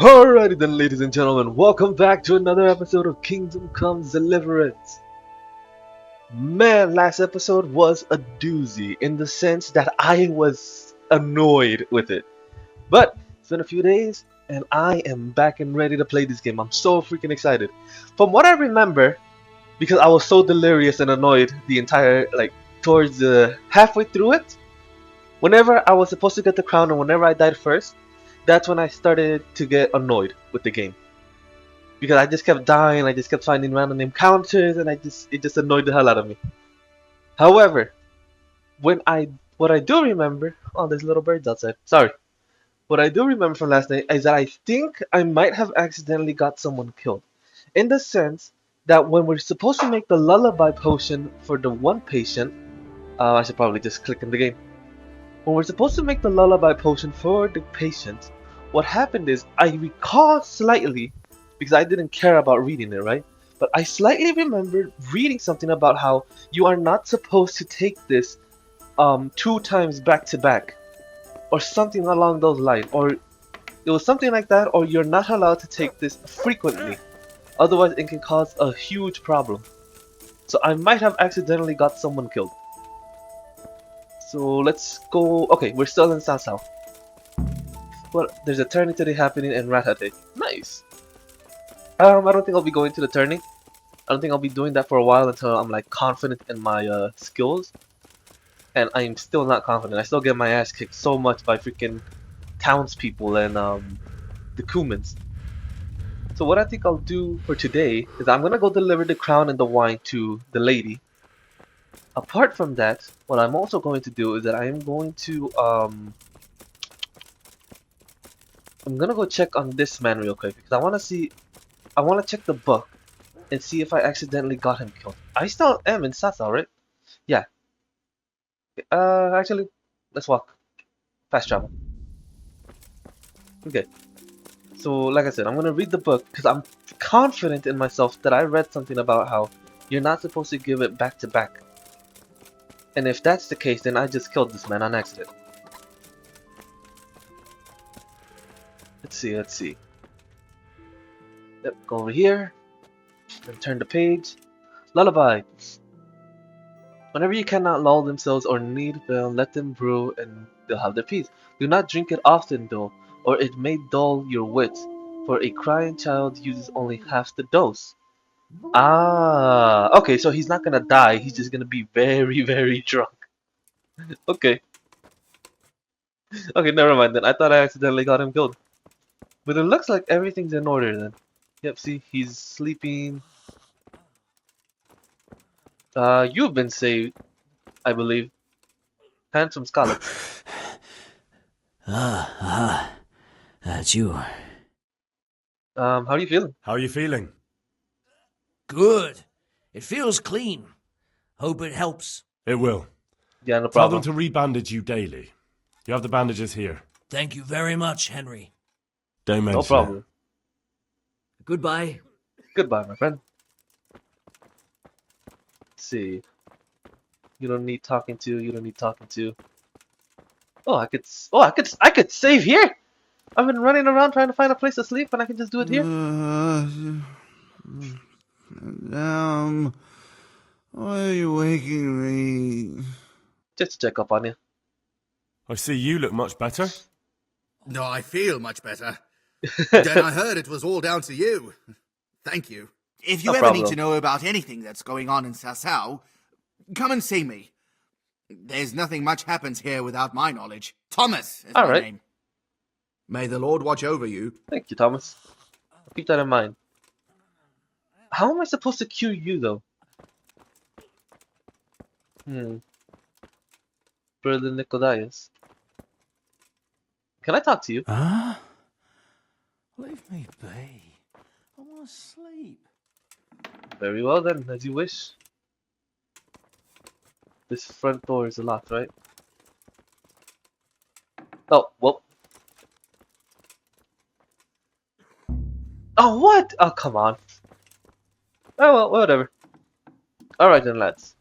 Alrighty then, ladies and gentlemen, welcome back to another episode of Kingdom Comes Deliverance. Man, last episode was a doozy in the sense that I was annoyed with it. But it's been a few days and I am back and ready to play this game. I'm so freaking excited. From what I remember, because I was so delirious and annoyed the entire, towards halfway through it, whenever I was supposed to get the crown and whenever I died first, that's when I started to get annoyed with the game. Because I just kept dying, I just kept finding random encounters, and it just annoyed the hell out of me. However, what I do remember, oh, there's little birds outside. Sorry. What I do remember from last night is that I think I might have accidentally got someone killed. In the sense that when we're supposed to make the lullaby potion for the one patient, I should probably just click in the game. When we're supposed to make the lullaby potion for the patient, what happened is I recall slightly, because I didn't care about reading it, right? But I slightly remembered reading something about how you are not supposed to take this 2 times back to back, or something along those lines, or it was something like that, or you're not allowed to take this frequently, otherwise it can cause a huge problem. So I might have accidentally got someone killed. So let's go. Okay, we're still in Sasao. Well, there's a tourney today happening in Ratate. Nice. I don't think I'll be going to the tourney. I don't think I'll be doing that for a while until I'm confident in my skills. And I'm still not confident. I still get my ass kicked so much by freaking townspeople and the Kumans. So what I think I'll do for today is I'm gonna go deliver the crown and the wine to the lady. Apart from that, what I'm also going to do is that I am going to I'm gonna go check on this man real quick because I want to check the book and see if I accidentally got him killed. I still am in Sasao, right? Yeah. Actually, let's walk. Fast travel. Okay. So, like I said, I'm gonna read the book because I'm confident in myself that I read something about how you're not supposed to give it back to back. And if that's the case, then I just killed this man on accident. Let's see. Yep, go over here. And turn the page. Lullaby. Whenever you cannot lull themselves or need well, let them brew and they'll have their peace. Do not drink it often though, or it may dull your wits, for a crying child uses only half the dose. Ah, okay, so he's not gonna die, he's just gonna be very, very drunk. Okay. Okay, never mind then. I thought I accidentally got him killed. But it looks like everything's in order then. Yep, see, he's sleeping. You've been saved, I believe. Handsome Scarlet. That's you. How are you feeling? How are you feeling? Good. It feels clean. Hope it helps. It will. Yeah, no Tell problem. them to rebandage you daily. You have the bandages here. Thank you very much, Henry. Don't mention No problem. Goodbye. Goodbye, my friend. Let's see. You don't need talking to. Oh, I could save here. I've been running around trying to find a place to sleep, and I can just do it here. Why are you waking me? Just to check up on you. I see you look much better. No, I feel much better. Then I heard it was all down to you. Thank you. If you No ever need problem. to know about anything that's going on in Sasao, come and see me. There's nothing much happens here without my knowledge. Thomas is All my right. name. May the Lord watch over you. Thank you, Thomas. I'll keep that in mind. How am I supposed to cue you, though? Brother Nicodemus. Can I talk to you? Huh? Leave me be. I want to sleep. Very well then, as you wish. This front door is locked, right? Oh, well. Oh, what? Oh, come on. Oh, well, whatever. Alright then, lads.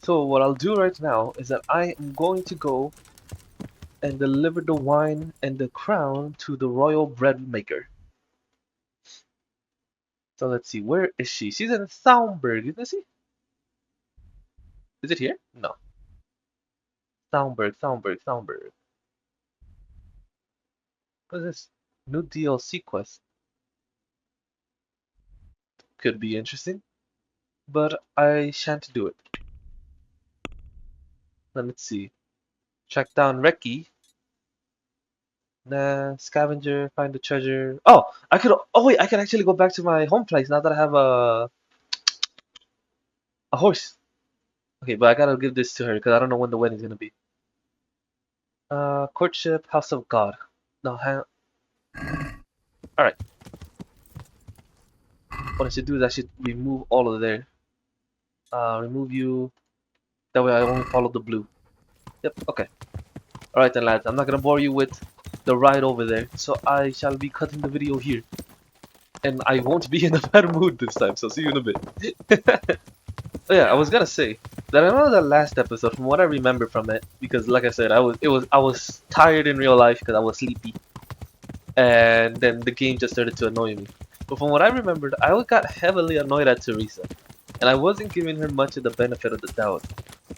So, what I'll do right now is that I am going to go and deliver the wine and the crown to the royal bread maker. So let's see, where is she? She's in Soundberg, isn't she? Is it here? No. Soundberg. What is this? New DLC quest. Could be interesting, but I shan't do it. Let's see. Track down Reki. Nah, scavenger, find the treasure. Oh, I could. Oh wait, I can actually go back to my home place now that I have a horse. Okay, but I gotta give this to her because I don't know when the wedding's gonna be. Courtship, House of God. No, hang. All right. What I should do is I should remove all of there. Remove you. That way I only follow the blue. Yep. Okay. All right then, lads. I'm not gonna bore you with the ride over there, so I shall be cutting the video here. And I won't be in a bad mood this time, so see you in a bit. Oh yeah, I was gonna say that I know the last episode, from what I remember from it, because like I said, I was tired in real life because I was sleepy, and then the game just started to annoy me. But from what I remembered, I got heavily annoyed at Teresa, and I wasn't giving her much of the benefit of the doubt.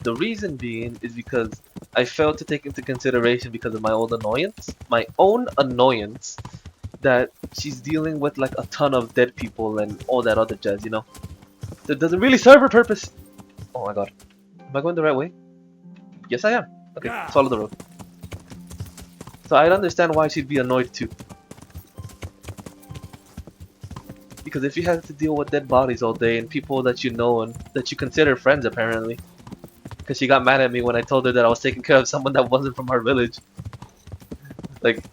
The reason being is because I failed to take into consideration because of my own annoyance, that she's dealing with like a ton of dead people and all that other jazz, you know. That doesn't really serve her purpose. Oh my god. Am I going the right way? Yes, I am. Okay, follow the road. So I'd understand why she'd be annoyed too. Because if you have to deal with dead bodies all day and people that you know and that you consider friends apparently. Because she got mad at me when I told her that I was taking care of someone that wasn't from our village. Like,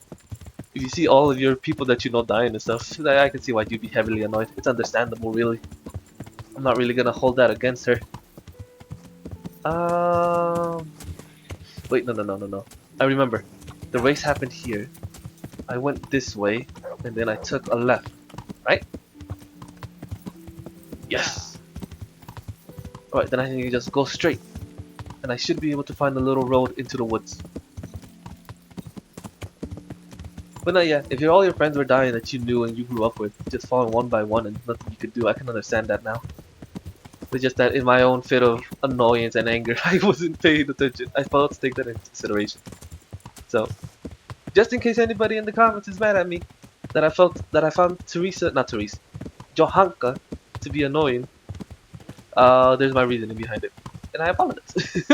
if you see all of your people that you know dying and stuff, I can see why you'd be heavily annoyed. It's understandable, really. I'm not really gonna hold that against her. Wait, no. I remember. The race happened here. I went this way, and then I took a left. Right? Yes! Alright, then I can just go straight. And I should be able to find a little road into the woods. But no, yeah, if all your friends were dying that you knew and you grew up with, just falling one by one and nothing you could do, I can understand that now. It's just that in my own fit of annoyance and anger, I wasn't paying attention. I failed to take that into consideration. So, just in case anybody in the comments is mad at me, that I found Johanka to be annoying, there's my reasoning behind it. And I apologize.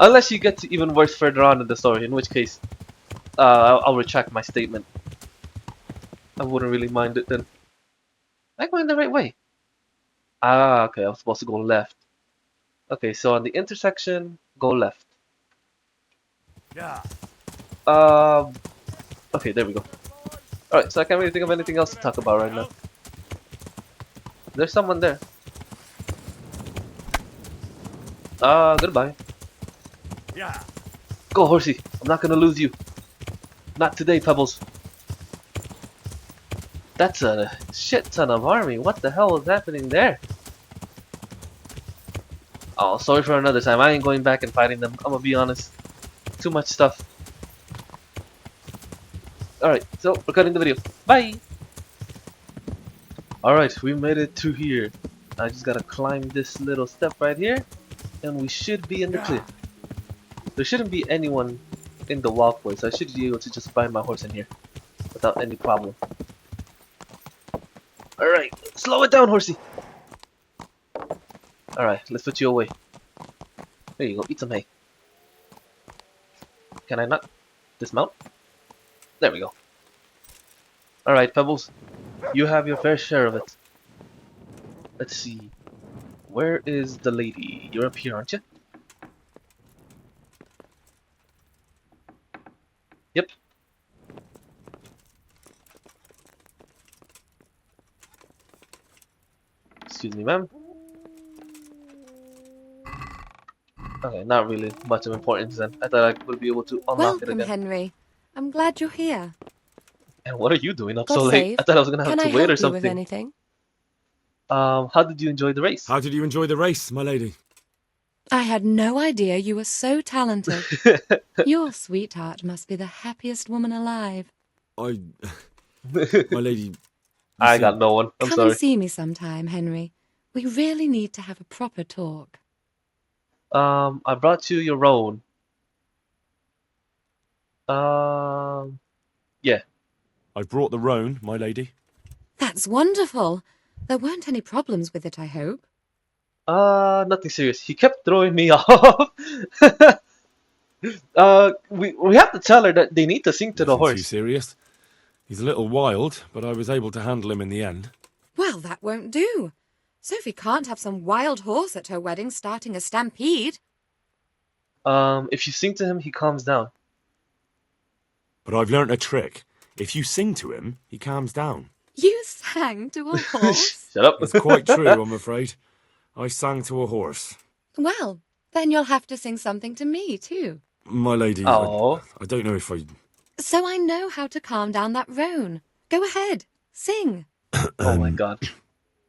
Unless you get to even worse further on in the story, in which case, I'll retract my statement. I wouldn't really mind it then. Am I going the right way? Ah, okay, I was supposed to go left. Okay, so on the intersection, go left. Yeah. Okay, there we go. Alright, so I can't really think of anything else to talk about right now. There's someone there. Goodbye. Yeah. Go, horsey. I'm not gonna lose you. Not today, Pebbles. That's a shit ton of army. What the hell is happening there? Oh, sorry for another time. I ain't going back and fighting them. I'm gonna be honest. Too much stuff. Alright, so we're cutting the video. Bye! Alright, we made it to here. I just gotta climb this little step right here, and we should be in the clear. There shouldn't be anyone in the walkway, so I should be able to just ride my horse in here without any problem. Alright, slow it down, horsey! Alright, let's put you away. There you go, eat some hay. Can I not dismount? There we go. Alright, Pebbles. You have your fair share of it. Let's see. Where is the lady? You're up here, aren't you? Yep. Excuse me, ma'am. Okay, not really much of importance then. I thought I would be able to unlock it Welcome, again. Henry. I'm glad you're here. And what are you doing up God so late? save. I thought I was gonna have Can to I wait help or you with something. anything? How did you enjoy the race? How did you enjoy the race, my lady? I had no idea you were so talented. Your sweetheart must be the happiest woman alive. My lady, You I see, got no one. I'm Come and sorry. see me sometime, Henry. We really need to have a proper talk. I brought you your own. Um, yeah. I brought the roan, my lady. That's wonderful. There weren't any problems with it, I hope. Nothing serious. He kept throwing me off. We have to tell her that they need to sing to the Nothing too horse. serious. He's a little wild, but I was able to handle him in the end. Well, that won't do. Sophie can't have some wild horse at her wedding starting a stampede. If you sing to him, he calms down. But I've learnt a trick. If you sing to him, he calms down. You sang to a horse? Shut up. It's quite true, I'm afraid. I sang to a horse. Well, then you'll have to sing something to me, too. My lady, Oh. I don't know if I... So I know how to calm down that roan. Go ahead, sing. Oh my god.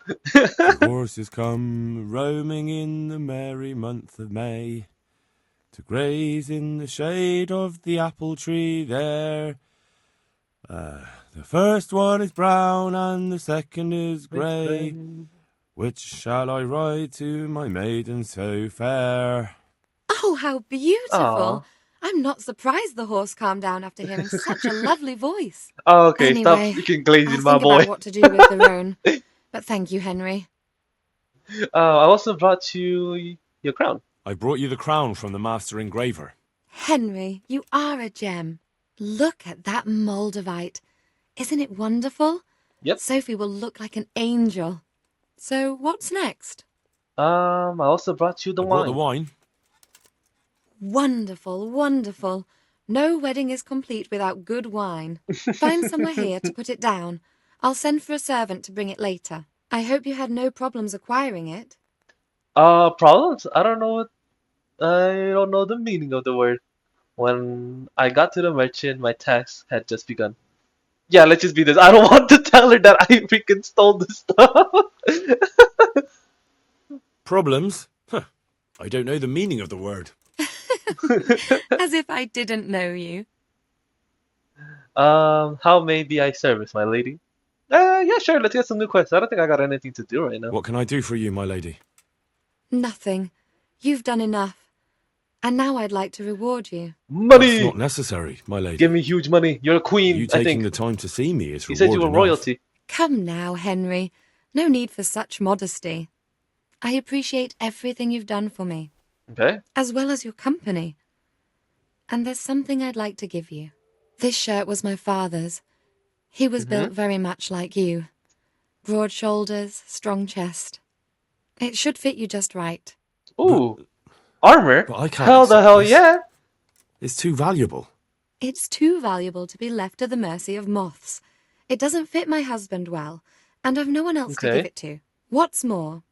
The horses come roaming in the merry month of May to graze in the shade of the apple tree there. The first one is brown and the second is grey. Which shall I ride to, my maiden so fair? Oh, how beautiful. Aw. I'm not surprised the horse calmed down after hearing such a lovely voice. Oh, okay, stop Anyway, freaking I'll glazing, my think boy. about what to do with the roan. But thank you, Henry. I also brought you your crown. I brought you the crown from the master engraver. Henry, you are a gem. Look at that Moldavite. Isn't it wonderful? Yep. Sophie will look like an angel. So what's next? I also brought you the I brought wine. the wine. Wonderful, wonderful. No wedding is complete without good wine. Find somewhere here to put it down. I'll send for a servant to bring it later. I hope you had no problems acquiring it. Problems? I don't know the meaning of the word. When I got to the merchant, my task had just begun. Yeah, let's just be this. I don't want to tell her that I freaking stole the stuff. Problems? Huh. I don't know the meaning of the word. As if I didn't know you. How may be I service, my lady? Yeah, sure. Let's get some new quests. I don't think I got anything to do right now. What can I do for you, my lady? Nothing. You've done enough. And now I'd like to reward you. That's Money! not necessary, my lady. Give me huge money. You're a queen, You I taking think. the time to see me is You reward said you were enough. royalty. Come now, Henry. No need for such modesty. I appreciate everything you've done for me, Okay. as well as your company. And there's something I'd like to give you. This shirt was my father's. He was built very much like you. Broad shoulders, strong chest. It should fit you just right. Ooh. Armor? But I can't Hell the accept hell this. yeah. It's too valuable. It's too valuable to be left to the mercy of moths. It doesn't fit my husband well, and I've no one else to Okay. give it to. What's more,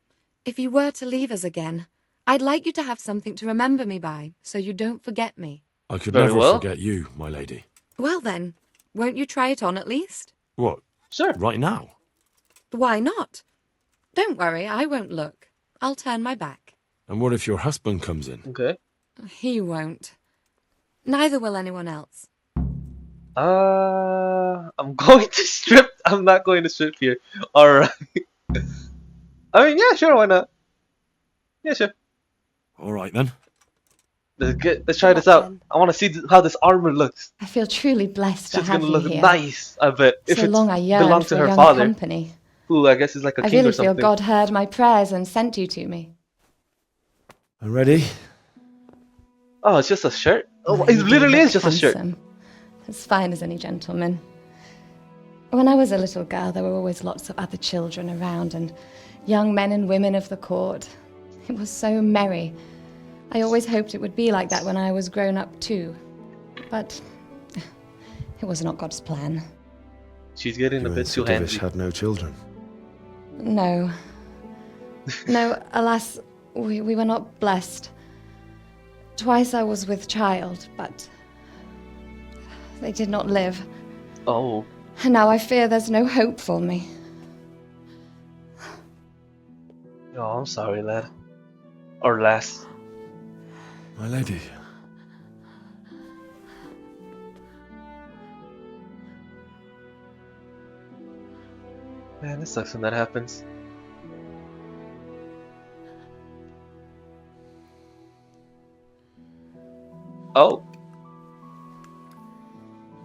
if you were to leave us again, I'd like you to have something to remember me by, so you don't forget me. I could Very never well. forget you, my lady. Well then, won't you try it on at least? What, Sure. right now? Why not? Don't worry, I won't look. I'll turn my back. And what if your husband comes in? Okay. He won't. Neither will anyone else. I'm going to strip. I'm not going to strip here. Alright. I mean, yeah, sure, why not? Yeah, sure. All right, then. Let's try this out. I want to see how this armor looks. I feel truly blessed to She's have gonna you look here. nice, I bet. If So it long I yearned belonged for to her young father, company. who I guess is like a I king really or feel something. God heard my prayers and sent you to me. I'm ready. Oh, it's just a shirt? Oh, Oh, it you do literally look is just a shirt. handsome. As fine as any gentleman. When I was a little girl, there were always lots of other children around and young men and women of the court. It was so merry. I always hoped it would be like that when I was grown up too. But it was not God's plan. She's getting a You bit and too Sir Divish handsy. had no children. No. No, alas, we were not blessed. Twice I was with child, but they did not live. Oh. And now I fear there's no hope for me. Oh, I'm sorry, lad. Or lass. My lady. Man, it sucks when that happens. Oh.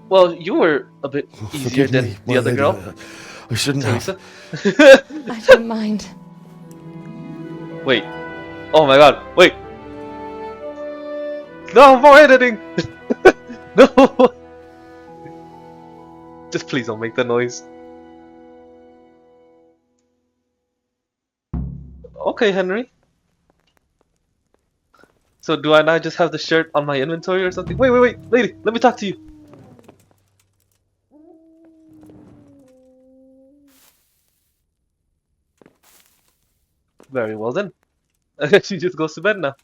Well, you were a bit easier Forgive me, than the my other lady. girl, I shouldn't Teresa. have. I don't mind. Wait. Oh my god. Wait. No more editing. No. Just please don't make the noise. Okay, Henry. So do I now just have the shirt on my inventory or something? Wait, lady, let me talk to you. Very well then. I guess she just goes to bed now.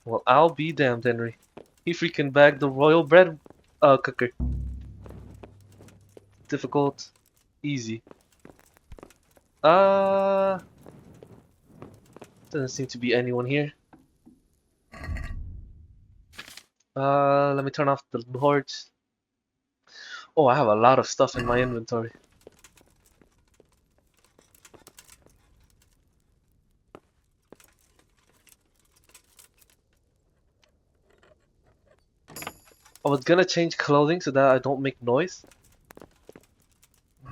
Well, I'll be damned, Henry. He freaking bagged the royal bread cooker. Difficult, easy. Doesn't seem to be anyone here. Let me turn off the boards. Oh, I have a lot of stuff in my inventory. I was gonna change clothing so that I don't make noise,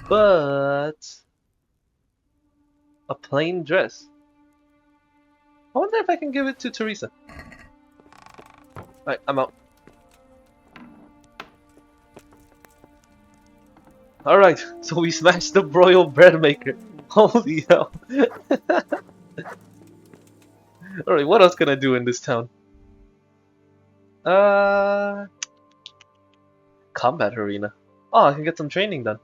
but a plain dress. I wonder if I can give it to Teresa. Alright, I'm out. Alright, so we smashed the broil bread maker. Holy hell. Alright, what else can I do in this town? Combat arena. Oh, I can get some training done.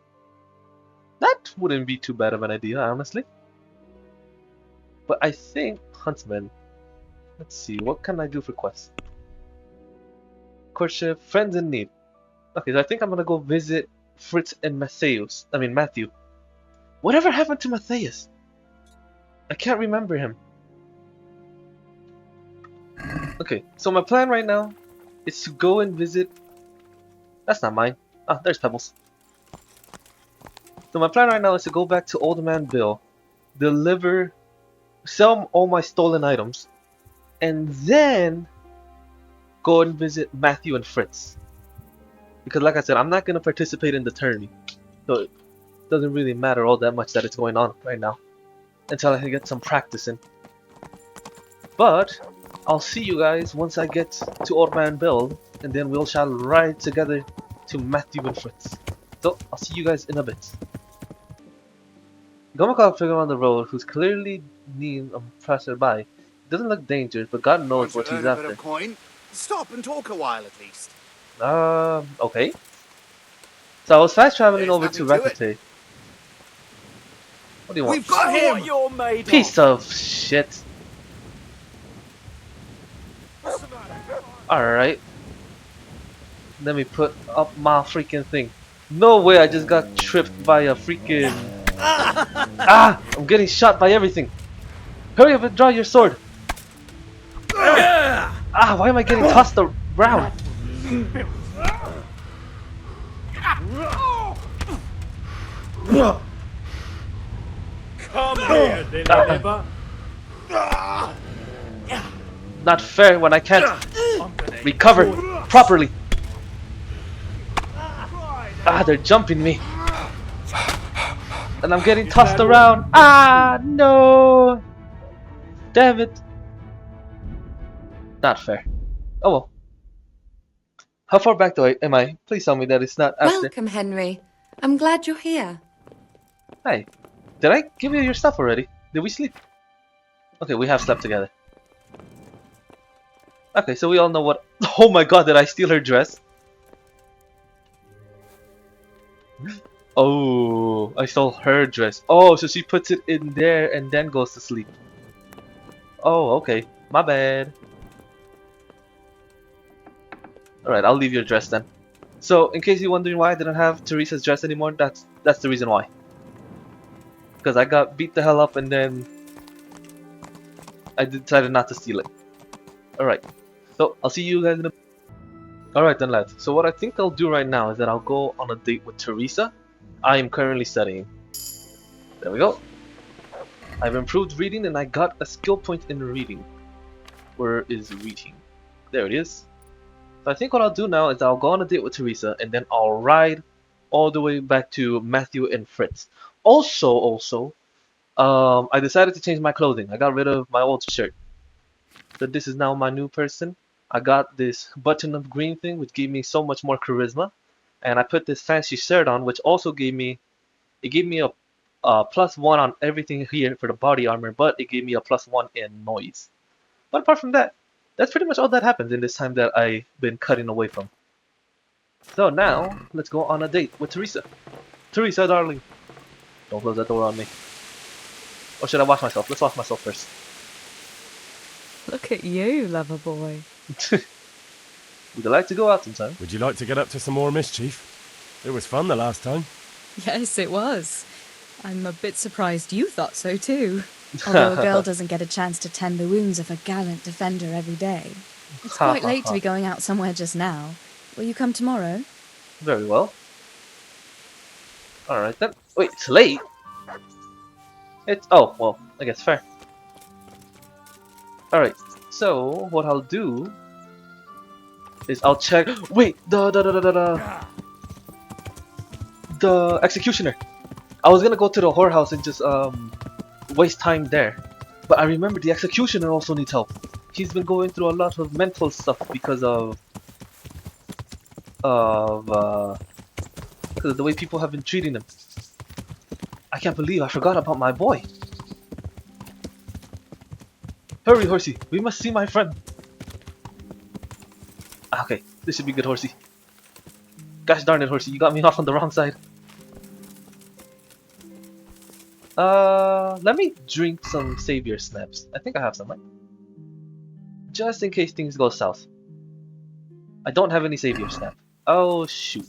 That wouldn't be too bad of an idea, honestly. But I think Huntsman. Let's see, what can I do for quests? Courtship, friends in need. Okay, so I think I'm gonna go visit Fritz and Matthew. Whatever happened to Matthias? I can't remember him. Okay, so my plan right now is to go and visit. That's not mine. Ah, there's Pebbles. So my plan right now is to go back to Old Man Bill, sell all my stolen items, and then go and visit Matthew and Fritz. Because like I said, I'm not going to participate in the tourney. So it doesn't really matter all that much that it's going on right now. Until I can get some practice in. But I'll see you guys once I get to Old Man Bill, and then we shall ride together to Matthew and Fritz. So I'll see you guys in a bit. Gomakov figure on the road who's clearly needing a passerby. Doesn't look dangerous, but God knows what he's after. Coin? Stop and talk a while at least. Okay. So I was fast traveling over to Rakute. What do you want? We've got him! What you're made Piece of shit. Alright. Let me put up my freaking thing. No way, I just got tripped by a freaking... Ah! I'm getting shot by everything. Hurry up and draw your sword. Ah, why am I getting tossed around? Come here, Deliver. Not fair when I can't recover properly. Ah, they're jumping me. And I'm getting tossed around. Ah, no. Damn it. Not fair. Oh well. How far back am I? Please tell me that it's not after. Welcome, Henry. I'm glad you're here. Hi. Did I give you your stuff already? Did we sleep? Okay, we have slept together. Okay, so we all know what... Oh my god, did I steal her dress? Oh, I stole her dress. Oh, so she puts it in there and then goes to sleep. Oh, okay. My bad. Alright, I'll leave your dress then. So, in case you're wondering why I didn't have Teresa's dress anymore, that's the reason why. Because I got beat the hell up and then I decided not to steal it. Alright. So, I'll see you guys in a... Alright then, lads. So what I think I'll do right now is that I'll go on a date with Teresa. I am currently studying. There we go. I've improved reading and I got a skill point in reading. Where is reading? There it is. So I think what I'll do now is I'll go on a date with Teresa and then I'll ride all the way back to Matthew and Fritz. Also, I decided to change my clothing. I got rid of my old shirt. So this is now my new person. I got this button-up green thing which gave me so much more charisma. And I put this fancy shirt on which also gave me a +1 on everything here for the body armor, but it gave me a +1 in noise. But apart from that, that's pretty much all that happens in this time that I've been cutting away from. So now, let's go on a date with Teresa. Teresa, darling. Don't close that door on me. Or should I wash myself? Let's wash myself first. Look at you, lover boy. Would you like to go out sometime? Would you like to get up to some more mischief? It was fun the last time. Yes, it was. I'm a bit surprised you thought so too. Although a girl doesn't get a chance to tend the wounds of a gallant defender every day. It's quite late to be going out somewhere just now. Will you come tomorrow? Very well. Alright then. Wait, it's late? Oh, well, I guess fair. Alright, so what I'll do is I'll check. Wait, the executioner. I was gonna go to the whorehouse and just waste time there, but I remember the executioner also needs help. He's been going through a lot of mental stuff because of the way people have been treating him. I can't believe I forgot about my boy. Hurry, Horsey, we must see my friend. Okay, this should be good, Horsey. Gosh darn it, Horsey, you got me off on the wrong side. Let me drink some Savior Snaps. I think I have some, right? Just in case things go south. I don't have any Savior Snap. Oh, shoot.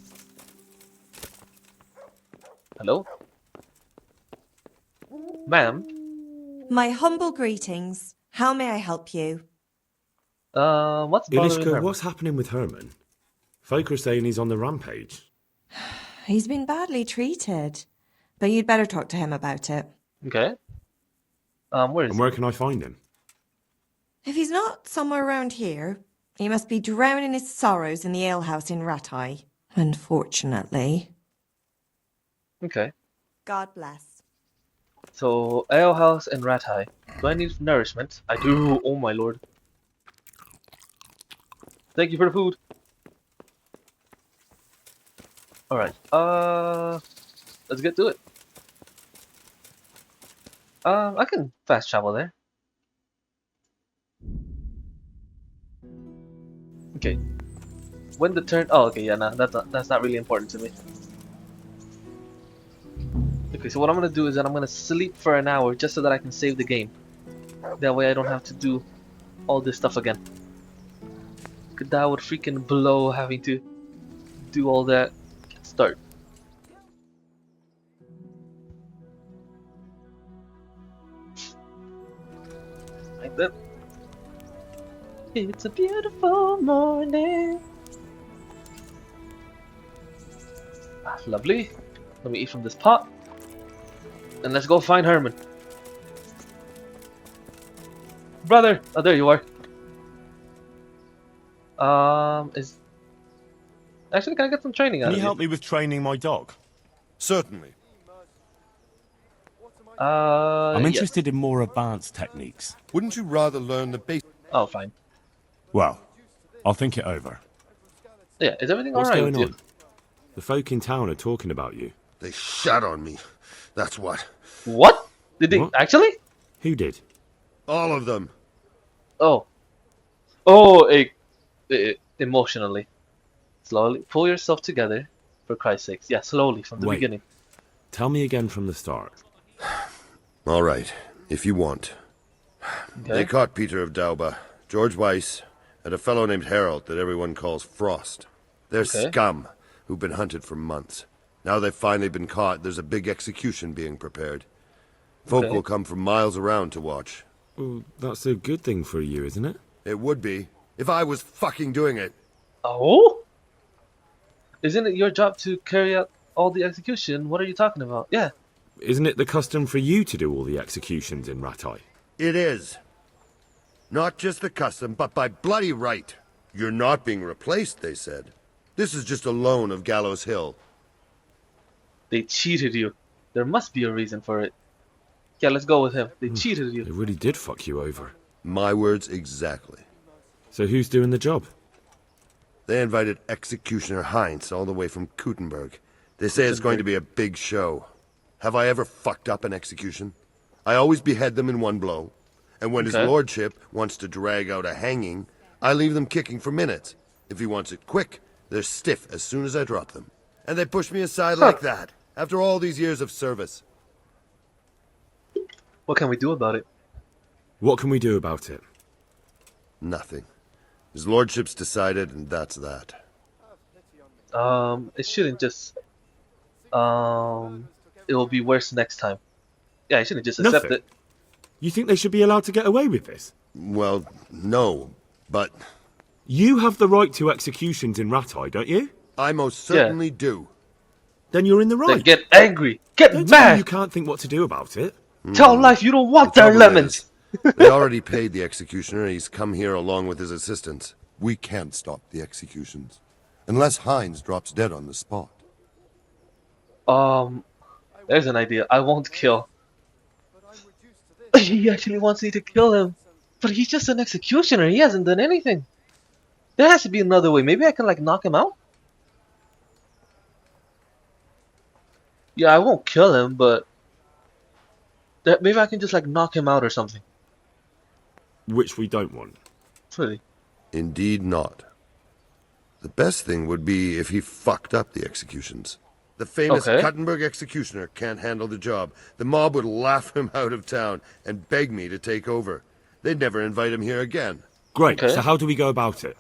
Hello? Ma'am? My humble greetings. How may I help you? What's bothering NicheKi, Herman? what's happening with Herman? Folk are saying he's on the rampage. He's been badly treated, but you'd better talk to him about it. Okay. Where is And where can I find him? If he's not somewhere around here, he must be drowning his sorrows in the alehouse in Rathai. Unfortunately. he? Okay. God bless. So, alehouse and Rathai. Do I need nourishment? I do. Oh my lord. Thank you for the food. Alright. Let's get to it. I can fast travel there. Okay. When the turn. Oh, okay. Yeah, nah, that's not really important to me. Okay, so what I'm gonna do is that I'm gonna sleep for an hour just so that I can save the game. That way I don't have to do all this stuff again. Cause that would freaking blow having to do all that. Start. Like that. It's a beautiful morning. Ah, lovely. Let me eat from this pot. And let's go find Herman. Brother! Oh, there you are. Actually, can I get some training out Can of you you? help me with training my dog? Certainly. I'm Yes. interested in more advanced techniques. Wouldn't you rather learn the basics? Oh, fine. Well, I'll think it over. Yeah, is everything What's alright going with you? on? The folk in town are talking about you. They shat on me. That's what. What? Did they What? actually? Who did? All of them. Oh. Emotionally. Slowly. Pull yourself together, for Christ's sakes. Yeah, slowly, from the Wait. beginning. Tell me again from the start. All right, if you want. They Okay. caught Peter of Dauba, George Weiss, and a fellow named Harold that everyone calls Frost. They're Okay. scum who've been hunted for months. Now they've finally been caught, there's a big execution being prepared. Folk Okay. will come from miles around to watch. Well, that's a good thing for you, isn't it? It would be, if I was fucking doing it. Oh? Isn't it your job to carry out all the execution? What are you talking about? Yeah. Isn't it the custom for you to do all the executions in Ratai? It is. Not just the custom, but by bloody right. You're not being replaced, they said. This is just a loan of Gallows Hill. They cheated you. There must be a reason for it. Yeah, let's go with him. They cheated They you. really did fuck you over. My words exactly. So who's doing the job? They invited Executioner Heinz all the way from Kuttenberg. They say it's going to be a big show. Have I ever fucked up an execution? I always behead them in one blow. And when his lordship wants to drag out a hanging, I leave them kicking for minutes. If he wants it quick, they're stiff as soon as I drop them. And they push me aside like that, after all these years of service. What can we do about it? What can we do about it? Nothing. His lordship's decided, and that's that. It shouldn't just... It will be worse next time. Yeah, I shouldn't just accept Nothing. it. You think they should be allowed to get away with this? Well, no, but... You have the right to executions in Ratai, don't you? I most certainly do. Then you're in the right. Then get angry. Get Don't tell me mad. you can't think what to do about it. Tell life you don't want The their trouble lemons. is, they already paid the executioner. He's come here along with his assistants. We can't stop the executions. Unless Heinz drops dead on the spot. There's an idea. I won't kill. He actually wants me to kill him. But he's just an executioner. He hasn't done anything. There has to be another way. Maybe I can, like, knock him out? Yeah, I won't kill him, but... maybe I can just, like, knock him out or something. Which we don't want. Really? Indeed not. The best thing would be if he fucked up the executions. The famous Kuttenberg executioner can't handle the job. The mob would laugh him out of town and beg me to take over. They'd never invite him here again. Great, so how do we go about it?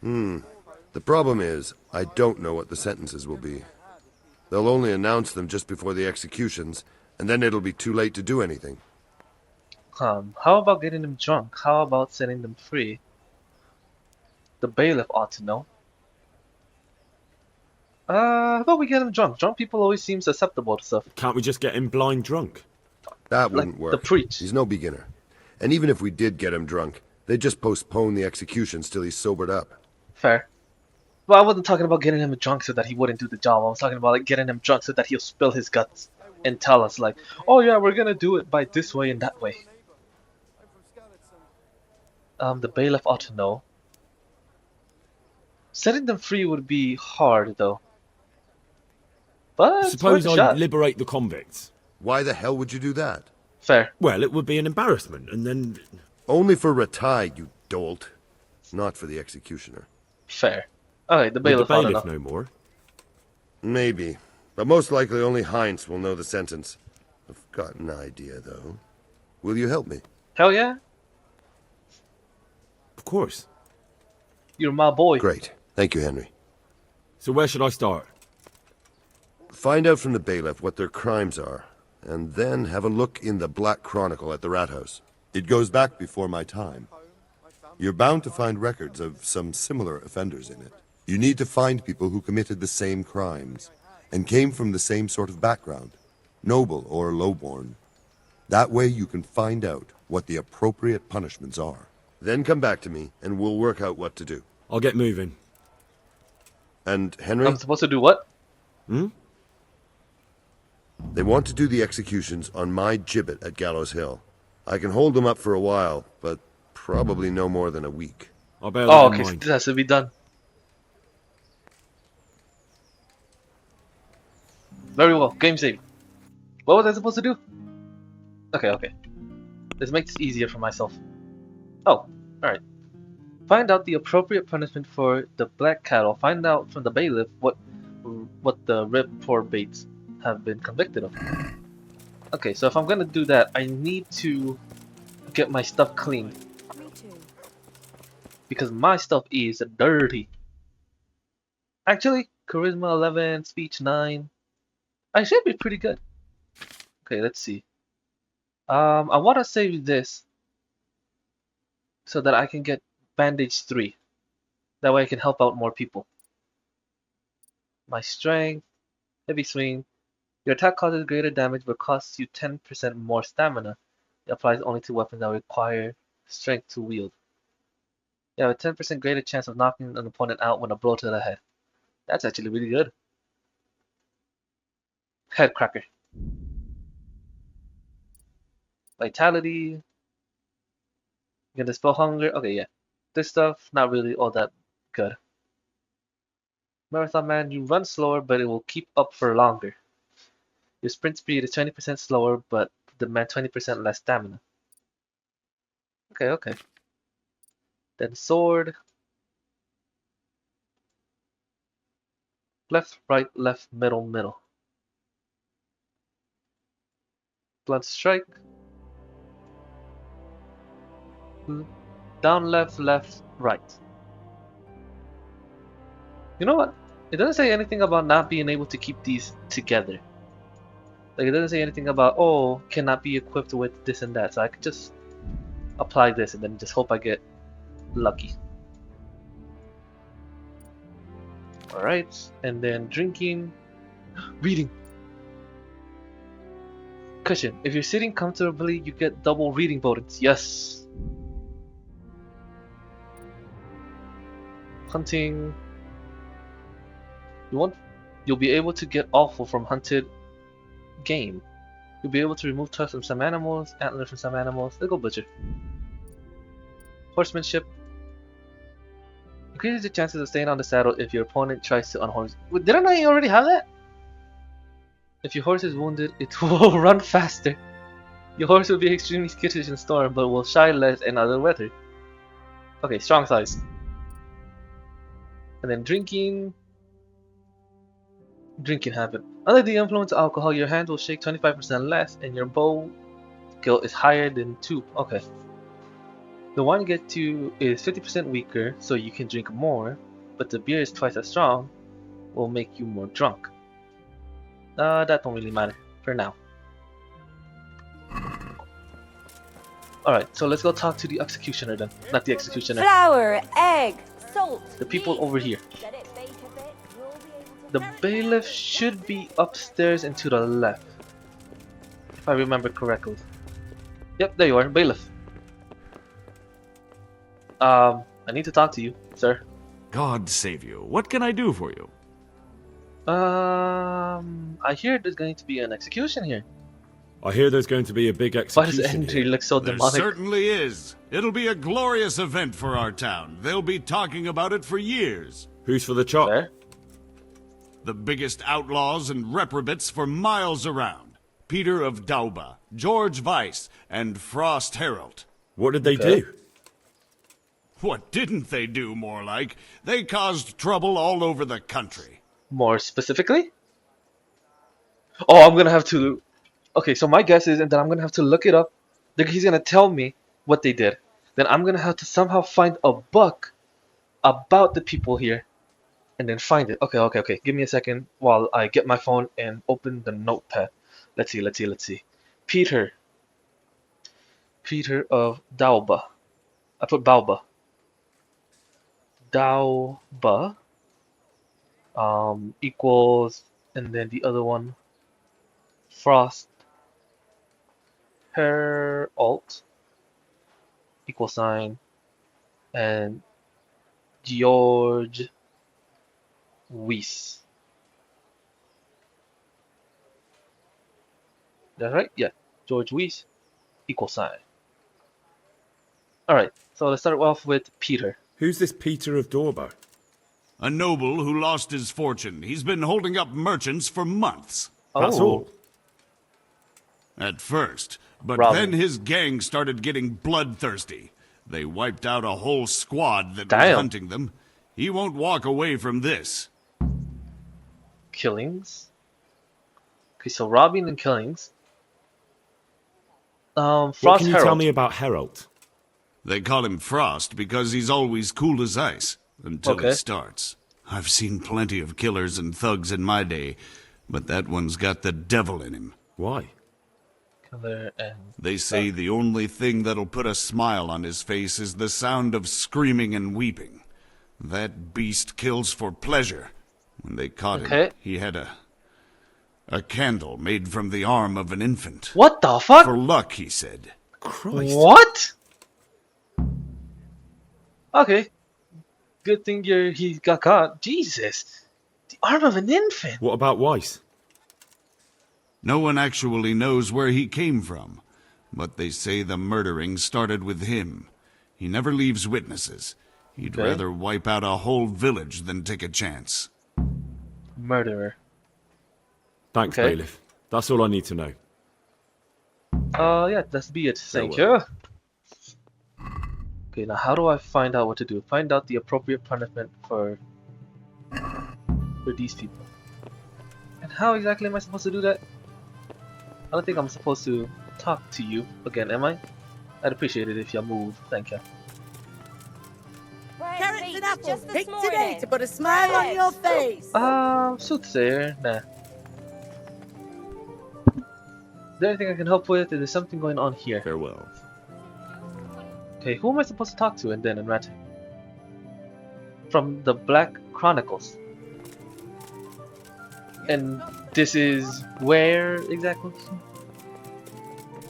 The problem is, I don't know what the sentences will be. They'll only announce them just before the executions, and then it'll be too late to do anything. How about getting them drunk? How about setting them free? The bailiff ought to know. How about we get him drunk? Drunk people always seem susceptible to stuff. Can't we just get him blind drunk? That wouldn't work. The preach. He's no beginner. And even if we did get him drunk, they'd just postpone the executions till he's sobered up. Fair. Well, I wasn't talking about getting him drunk so that he wouldn't do the job. I was talking about, like, getting him drunk so that he'll spill his guts and tell us, like, oh yeah, we're gonna do it by this way and that way. The bailiff ought to know. Setting them free would be hard, though. But Suppose it's worth a I shot. liberate the convicts. Why the hell would you do that? Fair. Well, it would be an embarrassment, and then... Only for Ratai, you dolt. Not for the executioner. Fair. Alright, the Would bailiff the ought to bailiff know. know more? Maybe. But most likely only Heinz will know the sentence. I've got an idea, though. Will you help me? Hell yeah. Of course. You're my boy. Great. Thank you, Henry. So where should I start? Find out from the bailiff what their crimes are, and then have a look in the Black Chronicle at the Rat House. It goes back before my time. You're bound to find records of some similar offenders in it. You need to find people who committed the same crimes and came from the same sort of background, noble or lowborn. That way you can find out what the appropriate punishments are. Then come back to me, and we'll work out what to do. I'll get moving. And, Henry? I'm supposed to do what? They want to do the executions on my gibbet at Gallows Hill. I can hold them up for a while, but probably no more than a week. I'll bear Oh, that in okay, so mind. this has to be done. Very well, game save. What was I supposed to do? Okay. This makes it easier for myself. Oh, alright. Find out the appropriate punishment for the black cattle. Find out from the bailiff what the reprobates have been convicted of. Okay, so if I'm gonna do that, I need to get my stuff cleaned. Me too. Because my stuff is dirty. Actually, charisma 11, speech 9. I should be pretty good. Okay, let's see. I want to save this so that I can get bandage 3. That way I can help out more people. My strength, heavy swing. Your attack causes greater damage but costs you 10% more stamina. It applies only to weapons that require strength to wield. You have a 10% greater chance of knocking an opponent out when a blow to the head. That's actually really good. Head cracker. Vitality. You can dispel hunger. Okay, yeah. This stuff, not really all that good. Marathon Man, you run slower, but it will keep up for longer. Your sprint speed is 20% slower, but demand 20% less stamina. Okay, okay. Then sword. Left, right, left, middle, middle. Blunt strike. Down, left, left, right. You know what? It doesn't say anything about not being able to keep these together. Like, it doesn't say anything about, oh, cannot be equipped with this and that. So I could just apply this and then just hope I get lucky. Alright, and then drinking. Reading. Cushion. If you're sitting comfortably, you get double reading bonus. Yes. Hunting. You'll be able to get awful from hunted game. You'll be able to remove tusks from some animals, antlers from some animals. Let's go butcher. Horsemanship. Increases your chances of staying on the saddle if your opponent tries to unhorse. Didn't I already have that? If your horse is wounded, it will run faster. Your horse will be extremely skittish in storm, but will shy less in other weather. Okay, strong size. And then drinking. Drinking habit. Under the influence of alcohol, your hand will shake 25% less, and your bow skill is higher than 2. Okay. The wine you get to is 50% weaker, so you can drink more, but the beer is twice as strong, will make you more drunk. That don't really matter for now. Alright, so let's go talk to the executioner then. Not the executioner. Flour, egg, salt. The people over here. The bailiff should be upstairs and to the left. If I remember correctly. Yep, there you are, bailiff. I need to talk to you, sir. God save you. What can I do for you? I hear there's going to be an execution here. I hear there's going to be a big Why execution does entry here. look so There demonic? certainly is. It'll be a glorious event for our town. They'll be talking about it for years. Who's for the chop? There. The biggest outlaws and reprobates for miles around. Peter of Dauba, George Weiss, and Frost Herald. What did they do? What didn't they do, more like? They caused trouble all over the country. More specifically? Oh, I'm gonna have to... Okay, so my guess is, and then I'm gonna have to look it up. He's gonna tell me what they did. Then I'm gonna have to somehow find a book about the people here. And then find it. Okay. Give me a second while I get my phone and open the notepad. Let's see. Peter of Dauba. I put Bauba. Dauba equals, and then the other one, Frost Herald equal sign, and George Weiss. That's right? Yeah. George Weiss equal sign. Alright, so let's start off with Peter. Who's this Peter of Dauba? A noble who lost his fortune. He's been holding up merchants for months. That's all. At first. But Robin. then his gang started getting bloodthirsty. They wiped out a whole squad that was Damn. hunting them. He won't walk away from this. Killings. Okay, so robbing and killings. Frost What can you Herald. tell me about Herald? They call him Frost because he's always cool as ice until he starts. I've seen plenty of killers and thugs in my day, but that one's got the devil in him. Why? Killer and They say the only thing that'll put a smile on his face is the sound of screaming and weeping. That beast kills for pleasure. When they caught him, Okay. he had a candle made from the arm of an infant. What the fuck? For luck, he said. Christ. What? Okay. Good thing he got caught. Jesus. The arm of an infant. What about Weiss? No one actually knows where he came from, but they say the murdering started with him. He never leaves witnesses. He'd rather wipe out a whole village than take a chance. Murderer. Thanks, Bailiff. That's all I need to know. Yeah, that's be it. Thank you. Okay, now how do I find out what to do? Find out the appropriate punishment for these people. And how exactly am I supposed to do that? I don't think I'm supposed to talk to you again, am I? I'd appreciate it if you move. Thank you. Carrots and apples Pick today to put a smile on your face. Soothsayer. Nah. Is there anything I can help with? Is there something going on here? Farewell. Okay, who am I supposed to talk to and then in Rat? From the Black Chronicles. And this is where exactly?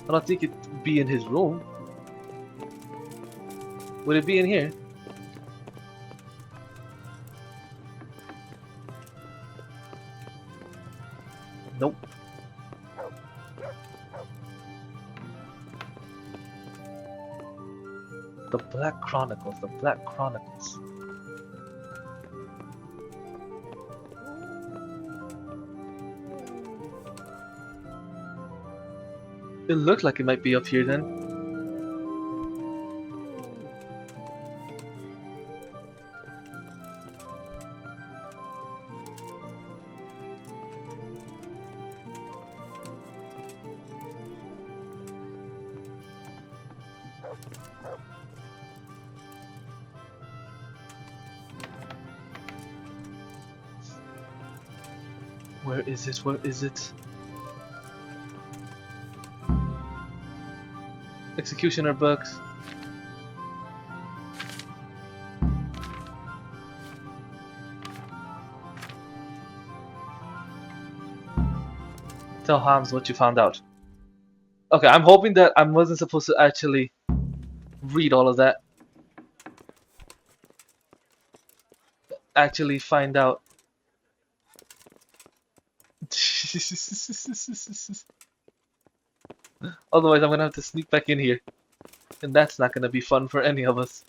I don't think it'd be in his room. Would it be in here? Nope. The Black Chronicles, the Black Chronicles. It looks like it might be up here then. Where is it? Where is it? Executioner books. Tell Hans what you found out. Okay, I'm hoping that I wasn't supposed to actually read all of that. Actually find out. Otherwise I'm gonna have to sneak back in here. And that's not gonna be fun for any of us.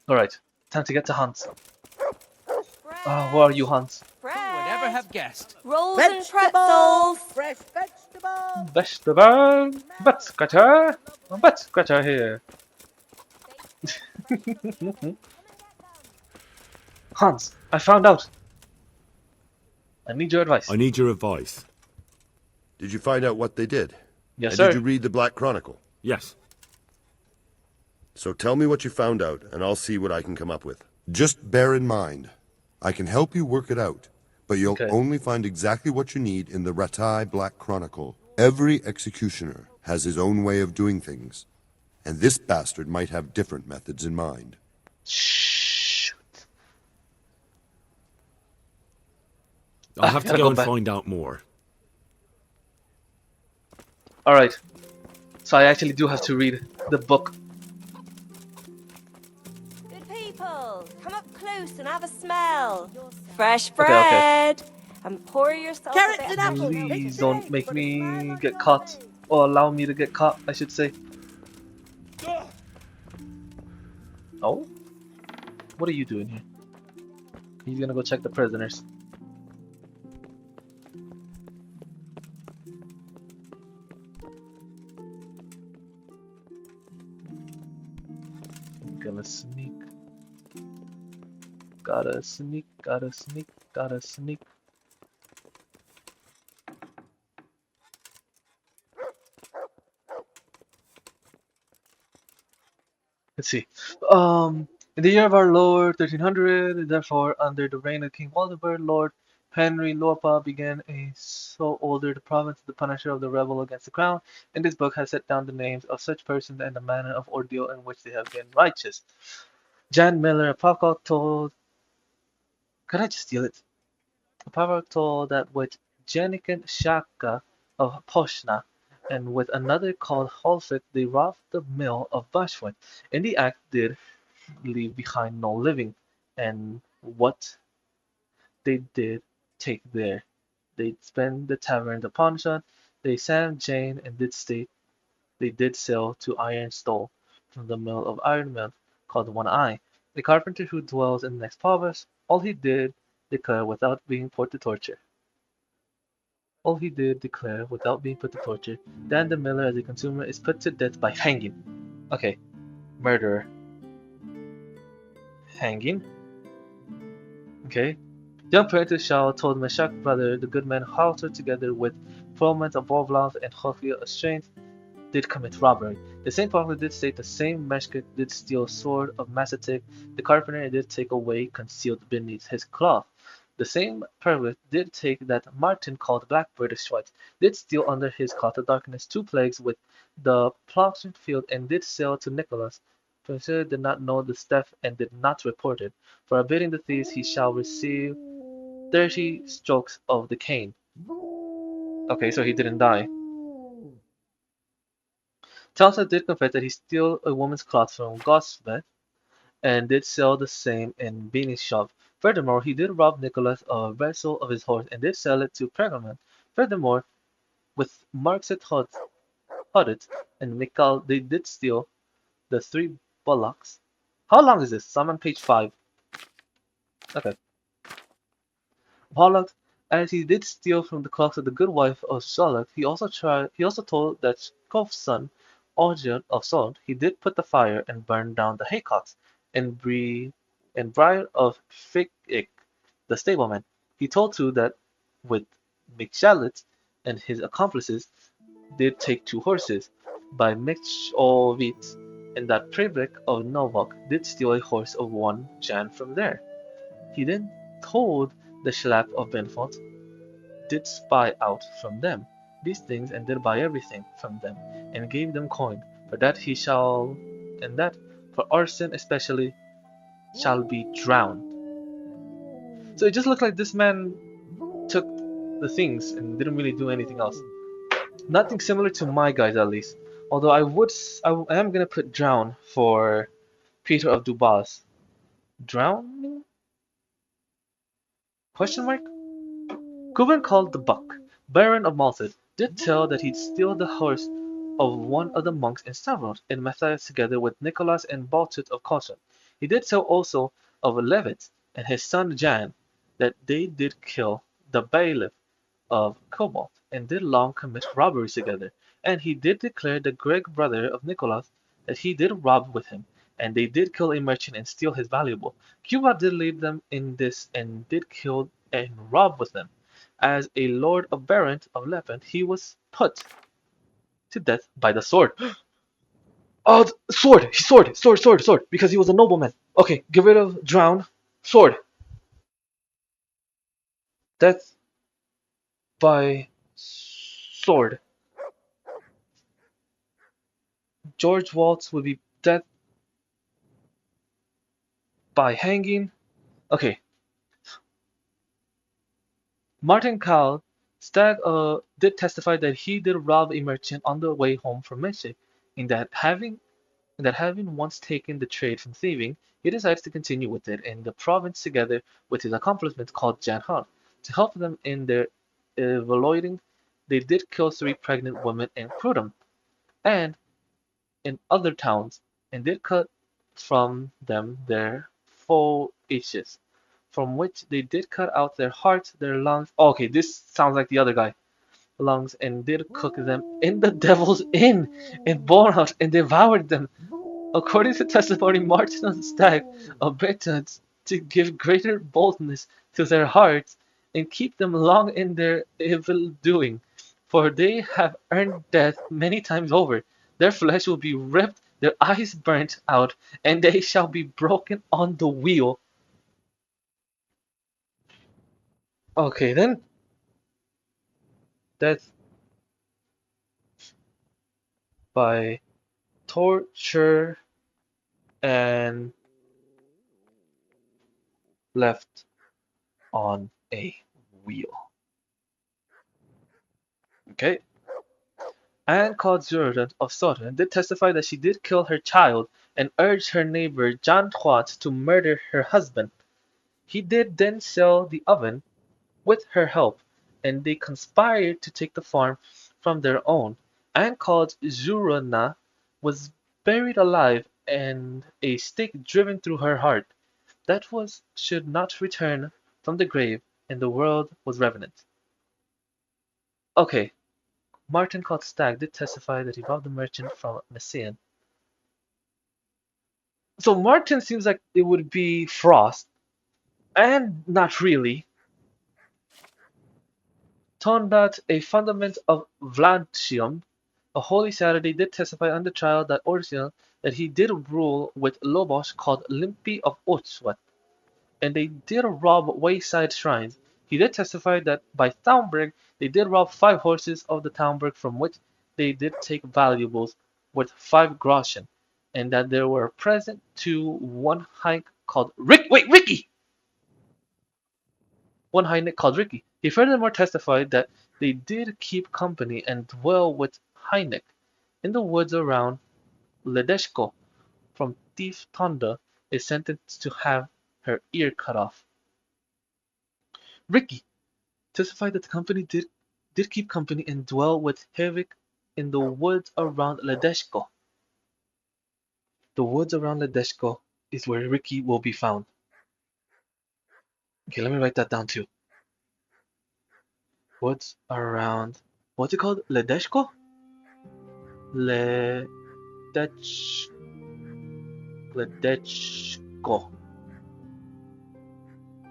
Alright, time to get to Hans. Where are you, Hans? Who would ever have guessed? Rolls and pretzels. Fresh vegetables. Vegetable! Butt scratcher! Butt scratcher here. Hans, I found out. I need your advice. I need your advice. Did you find out what they did? Yes, and sir. Did you read the Black Chronicle? Yes. So tell me what you found out, and I'll see what I can come up with. Just bear in mind, I can help you work it out, but you'll only find exactly what you need in the Rattay Black Chronicle. Every executioner has his own way of doing things, and this bastard might have different methods in mind. Shoot. I'll have to go and find out more. Alright. So I actually do have to read the book. Good people, come up close and have a smell. Fresh bread. And pour yourself Carrots a bit and apples. Please don't make me get caught. Or allow me to get caught, I should say. Oh? What are you doing here? He's gonna go check the prisoners. Gonna sneak. Gotta sneak, gotta sneak, gotta sneak. Let's see. In the year of our Lord 1300, therefore, under the reign of King Waldemar, Lord Henry Lorpa began a so ordered the province of the punisher of the rebel against the crown. And this book has set down the names of such persons and the manner of ordeal in which they have been righteous. Jan Miller, Paco told Could I just steal it? Pavak told that with Jenikin Shaka of Poshna and with another called Holfit they robbed the mill of Bashwood. In the act did leave behind no living, and what they did take there. They spent the tavern the pawnshop, they sang Jane and did state they did sell to Iron Stole from the mill of Iron Man called One Eye, the carpenter who dwells in the next province. All he did declare without being put to torture. All he did declare without being put to torture. Dan the Miller as a consumer is put to death by hanging. Okay, murderer. Hanging. Okay. The young apprentice Shao told Meshach brother, the good man halted together with Froment of Warvlov and Hofi of strength did commit robbery. The same prophet did state the same Meshach did steal sword of Masatik, the carpenter did take away concealed beneath his cloth. The same prophet did take that Martin called Blackbird of Schweitz, did steal under his cloth of darkness 2 plagues with the Ploughton field and did sell to Nicholas. Professor did not know the theft and did not report it. For abetting the thieves he shall receive 30 strokes of the cane. Okay, so he didn't die. Townsend did confess that he stole a woman's cloth from Gosford and did sell the same in Beanie's shop. Furthermore, he did rob Nicholas of a vessel of his horse and did sell it to Pergamon. Furthermore, with Marxet Hoddet and Mikal, they did steal the 3 bullocks. How long is this? I'm on page 5. Okay. Pollock, as he did steal from the clocks of the good wife of Charlotte, he also told that Scoff's son, Orgion of Salt, he did put the fire and burn down the haycocks, and Briar of Fickich, the stableman. He told too that with Michalet and his accomplices did take 2 horses by Michovitz, and that Prebrick of Novak did steal a horse of 1 Jan from there. He then told the Schlap of Benfort did spy out from them these things and did buy everything from them and gave them coin, for that he shall and that for arson especially shall be drowned. So it just looked like this man took the things and didn't really do anything else. Nothing similar to my guys at least. Although I am gonna put drown for Peter of Dubas. Drowning? Question mark? Cuban called the Buck, Baron of Malta, did tell that he'd steal the horse of one of the monks in Stavros, and Matthias together with Nicholas and Balchut of Caution. He did tell also of Levitz and his son Jan, that they did kill the bailiff of Cobalt, and did long commit robberies together. And he did declare the Greg brother of Nicholas that he did rob with him, and they did kill a merchant and steal his valuable. Cuba did lead them in this and did kill and rob with them. As a lord of Baron of Lepant, he was put to death by the sword. Oh, sword, because he was a nobleman. Okay, get rid of drown, sword. Death by sword. George Waltz would be death by hanging. Okay, Martin Cowell Stagg did testify that he did rob a merchant on the way home from Mexico, in that having once taken the trade from thieving, he decides to continue with it in the province together with his accomplice called Jan Hart. To help them in their evaluating, they did kill 3 pregnant women in Prudhoe and in other towns, and did cut from them their fauces, from which they did cut out their hearts, their lungs. Oh, okay, this sounds like the other guy. Lungs, and did cook them in the devil's inn, and bore out and devoured them. According to testimony, Martin and Stagg objected to give greater boldness to their hearts and keep them long in their evil doing, for they have earned death many times over. Their flesh will be ripped, their eyes burnt out, and they shall be broken on the wheel. Okay, then. Death by torture and left. on a wheel. Okay? Anne called Jordan of Sodom did testify that she did kill her child and urged her neighbor John Huat to murder her husband. He did then sell the oven with her help, and they conspired to take the farm from their own. Anne called Zurana was buried alive and a stake driven through her heart. That was should not return from the grave, and the world was revenant. Okay, Martin called Stagg did testify that he robbed the merchant from Messian. So Martin seems like it would be Frost, and not really. Tondat, a fundament of Vladium, a Holy Saturday, did testify under trial that Orsiel that he did rule with Lobos called Limpy of Otswat, and they did rob wayside shrines. He did testify that by Thornburg they did rob 5 horses of the Thornburg, from which they did take valuables worth 5 groschen, and that there were present to one hike called Ricky! One Heineck called Ricky. He furthermore testified that they did keep company and dwell with Heineck in the woods around Ledeshko. From thief Tonda is sentenced to have her ear cut off. Ricky testified that the company did keep company and dwell with Herrick in the woods around Ledeshko. The woods around Ledeshko is where Ricky will be found. Okay, let me write that down too. Woods around, what's it called? Ledeshko? Ledeshko.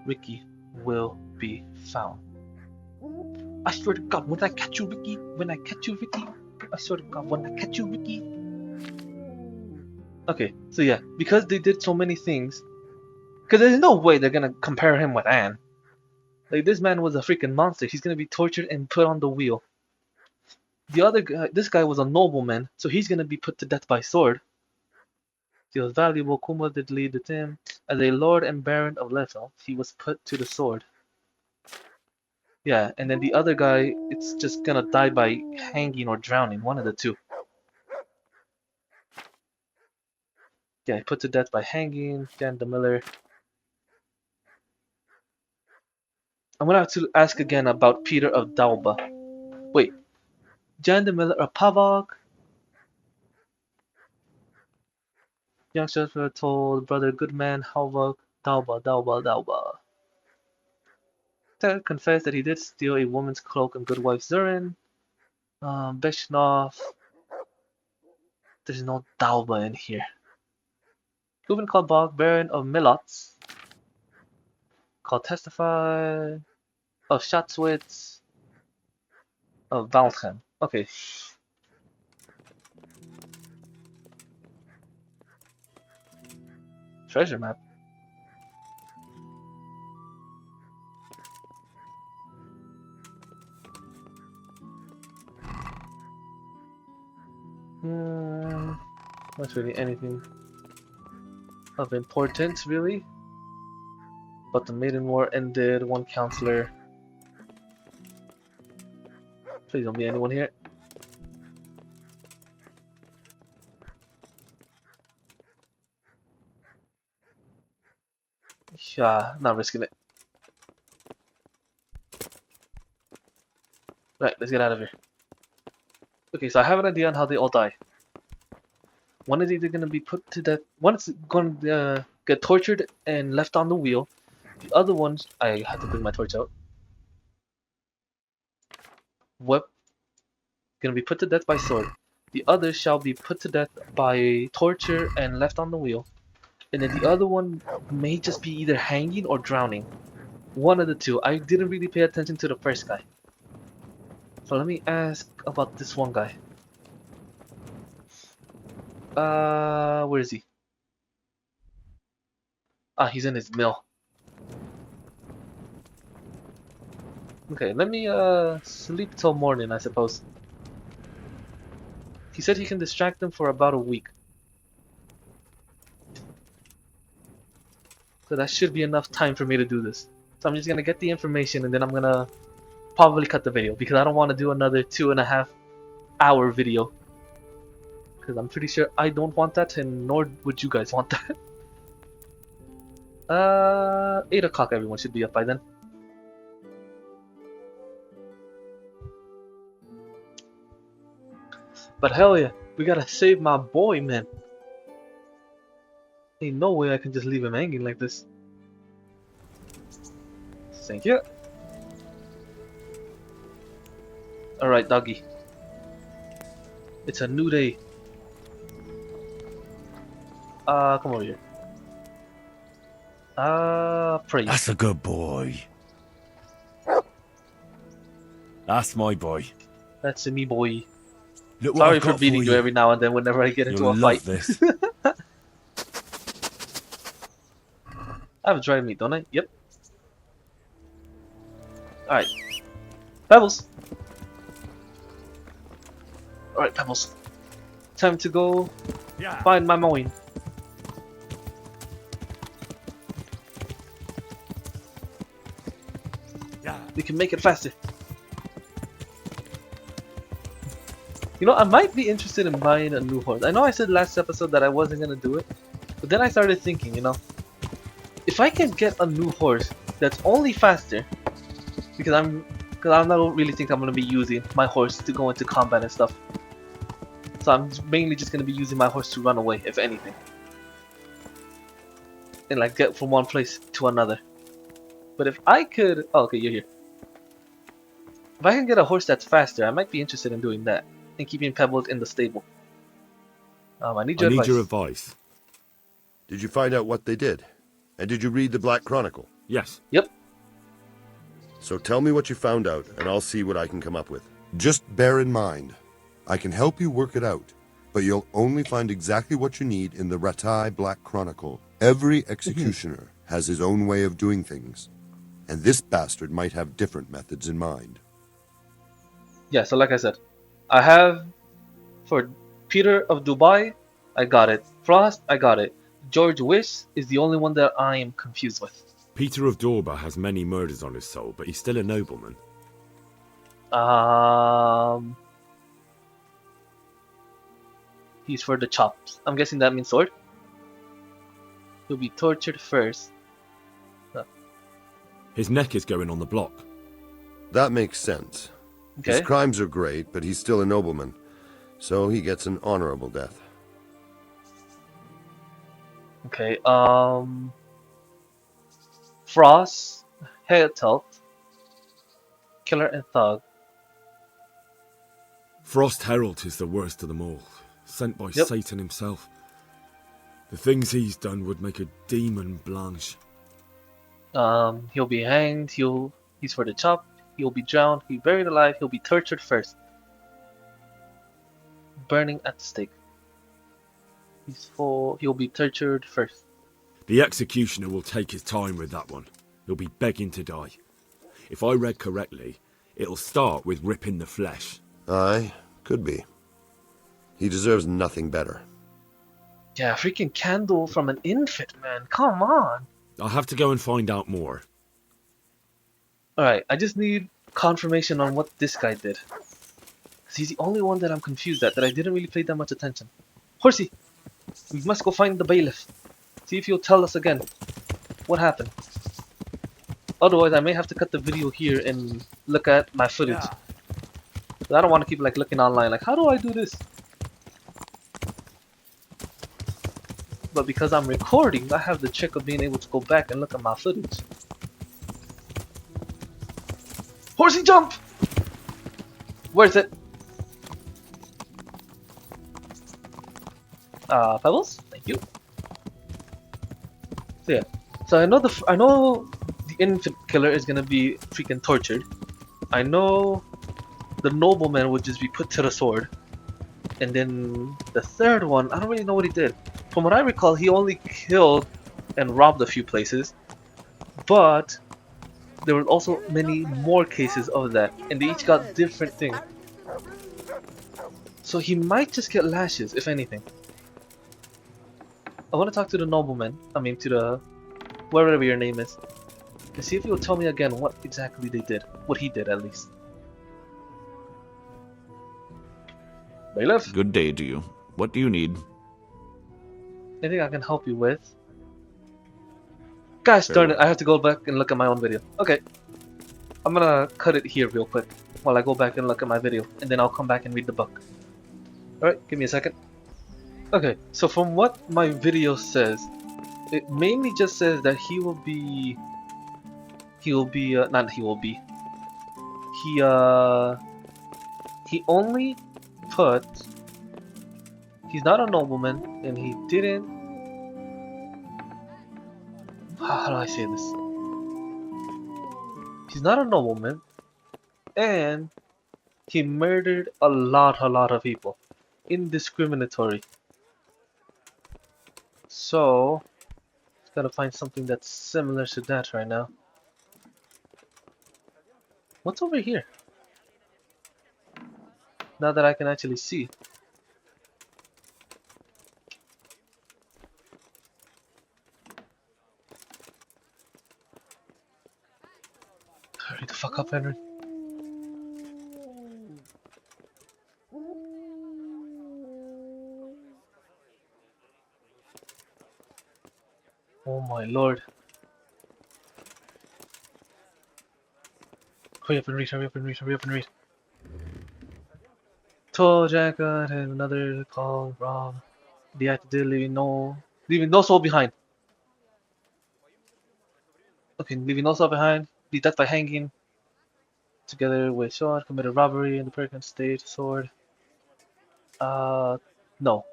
Ricky will be found. I swear to God, when I catch you, Ricky, I swear to God, when I catch you, Ricky. Okay, so yeah, because they did so many things, because there's no way they're gonna compare him with Anne. Like, this man was a freaking monster. He's gonna be tortured and put on the wheel. The other guy, this guy was a nobleman, so he's gonna be put to death by sword. He was valuable. Kuma did lead the team. As a lord and baron of Lethal, he was put to the sword. Yeah, and then the other guy, it's just gonna die by hanging or drowning, one of the two. Yeah, put to death by hanging. Jan de Miller. I'm gonna have to ask again about Peter of Dauba. Wait, Jan de Miller of Pavok. Young Sheffield told brother Goodman Halvok Dauba. Ted confessed that he did steal a woman's cloak and good wife Zurin. Beshnov. There's no Dauba in here. Ruben called Bog, Baron of Milots. Called Testify. Of Schatzwitz. Of Valchem. Okay. Treasure map. Not really anything of importance, really. But the Maiden War ended. One counselor. Please don't be anyone here. Yeah, not risking it. Right, let's get out of here. Okay, so I have an idea on how they all die. One is either gonna be put to death. One is gonna get tortured and left on the wheel. The other ones, I have to bring my torch out. Gonna be put to death by sword. The other shall be put to death by torture and left on the wheel. And then the other one may just be either hanging or drowning. One of the two. I didn't really pay attention to the first guy. So let me ask about this one guy. Where is he? Ah, he's in his mill. Okay, let me sleep till morning, I suppose. He said he can distract them for about a week. So that should be enough time for me to do this. So I'm just gonna get the information and then I'm gonna probably cut the video because I don't want to do another 2.5 hour video. Because I'm pretty sure I don't want that, and nor would you guys want that. 8 o'clock, everyone should be up by then. But hell yeah, we gotta save my boy, man. Ain't no way I can just leave him hanging like this. Thank you. Alright, doggy. It's a new day. Come over here. Praise. That's a good boy. That's my boy. That's a me boy. Look what Sorry I've for got beating for you every now and then whenever I get into You'll a love fight. this. I have a dried meat, don't I? Yep. Alright. Pebbles. Alright, Pebbles. Time to go find my mowing. We can make it faster. You know, I might be interested in buying a new horse. I know I said last episode that I wasn't gonna do it, but then I started thinking, you know, if I can get a new horse that's only faster, because I don't really think I'm gonna be using my horse to go into combat and stuff. So I'm mainly just gonna be using my horse to run away, if anything, and like get from one place to another. But if I could, oh, okay, you're here. If I can get a horse that's faster, I might be interested in doing that and keeping Pebbles in the stable. I need your advice. Did you find out what they did? And did you read the Black Chronicle? Yes. Yep. So tell me what you found out, and I'll see what I can come up with. Just bear in mind, I can help you work it out, but you'll only find exactly what you need in the Rattay Black Chronicle. Every executioner has his own way of doing things, and this bastard might have different methods in mind. Yeah, so like I said, I have for Peter of Dubai, I got it. Frost, I got it. George Wish is the only one that I am confused with. Peter of Dorba has many murders on his soul, but he's still a nobleman. He's for the chops. I'm guessing that means sword. He'll be tortured first. His neck is going on the block. That makes sense. Okay. His crimes are great, but he's still a nobleman, so he gets an honorable death. Okay, Frost, Hairtelt, Killer and Thug. Frost Herald is the worst of them all, sent by Satan himself. The things he's done would make a demon blanche. He'll be hanged, he's for the chop, he'll be drowned, he'll be buried alive, he'll be tortured first. Burning at the stake. He'll be tortured first. The executioner will take his time with that one. He'll be begging to die. If I read correctly, it'll start with ripping the flesh. Aye, could be. He deserves nothing better. Yeah, freaking candle from an infant, man. Come on. I'll have to go and find out more. Alright, I just need confirmation on what this guy did. He's the only one that I'm confused at, that I didn't really pay that much attention. Horsey, we must go find the bailiff. See if he'll tell us again what happened. Otherwise, I may have to cut the video here and look at my footage. I don't want to keep like looking online, like, how do I do this? But because I'm recording, I have the trick of being able to go back and look at my footage. Horsey, jump! Where's it? Pebbles? Thank you. So yeah, so I know the infant killer is gonna be freaking tortured. I know the nobleman would just be put to the sword, and then the third one, I don't really know what he did. From what I recall, he only killed and robbed a few places, but there were also many more cases of that, and they each got different things. So he might just get lashes, if anything. I want to talk to the nobleman. I mean, to the whatever your name is. Let's see if he'll tell me again what exactly they did. What he did, at least. Bailiff? Good day to you. What do you need? Anything I can help you with? Gosh darn it, I have to go back and look at my own video. Okay. I'm gonna cut it here real quick while I go back and look at my video, and then I'll come back and read the book. Alright, give me a second. Okay, so from what my video says, it mainly just says that he only put, he's not a nobleman, and he didn't, how do I say this? He's not a nobleman, and he murdered a lot of people. Indiscriminatory. So, just gotta find something that's similar to that right now. What's over here? Now that I can actually see. Hurry the fuck up, Henry. Oh my lord. Hurry up and read, hurry up and read, hurry up and read. Told Jack got another call, Rob. Deactivated, leaving no soul behind. Okay, leaving no soul behind. Be death by hanging. Together with Sean, committed robbery in the Perkins state, sword. No.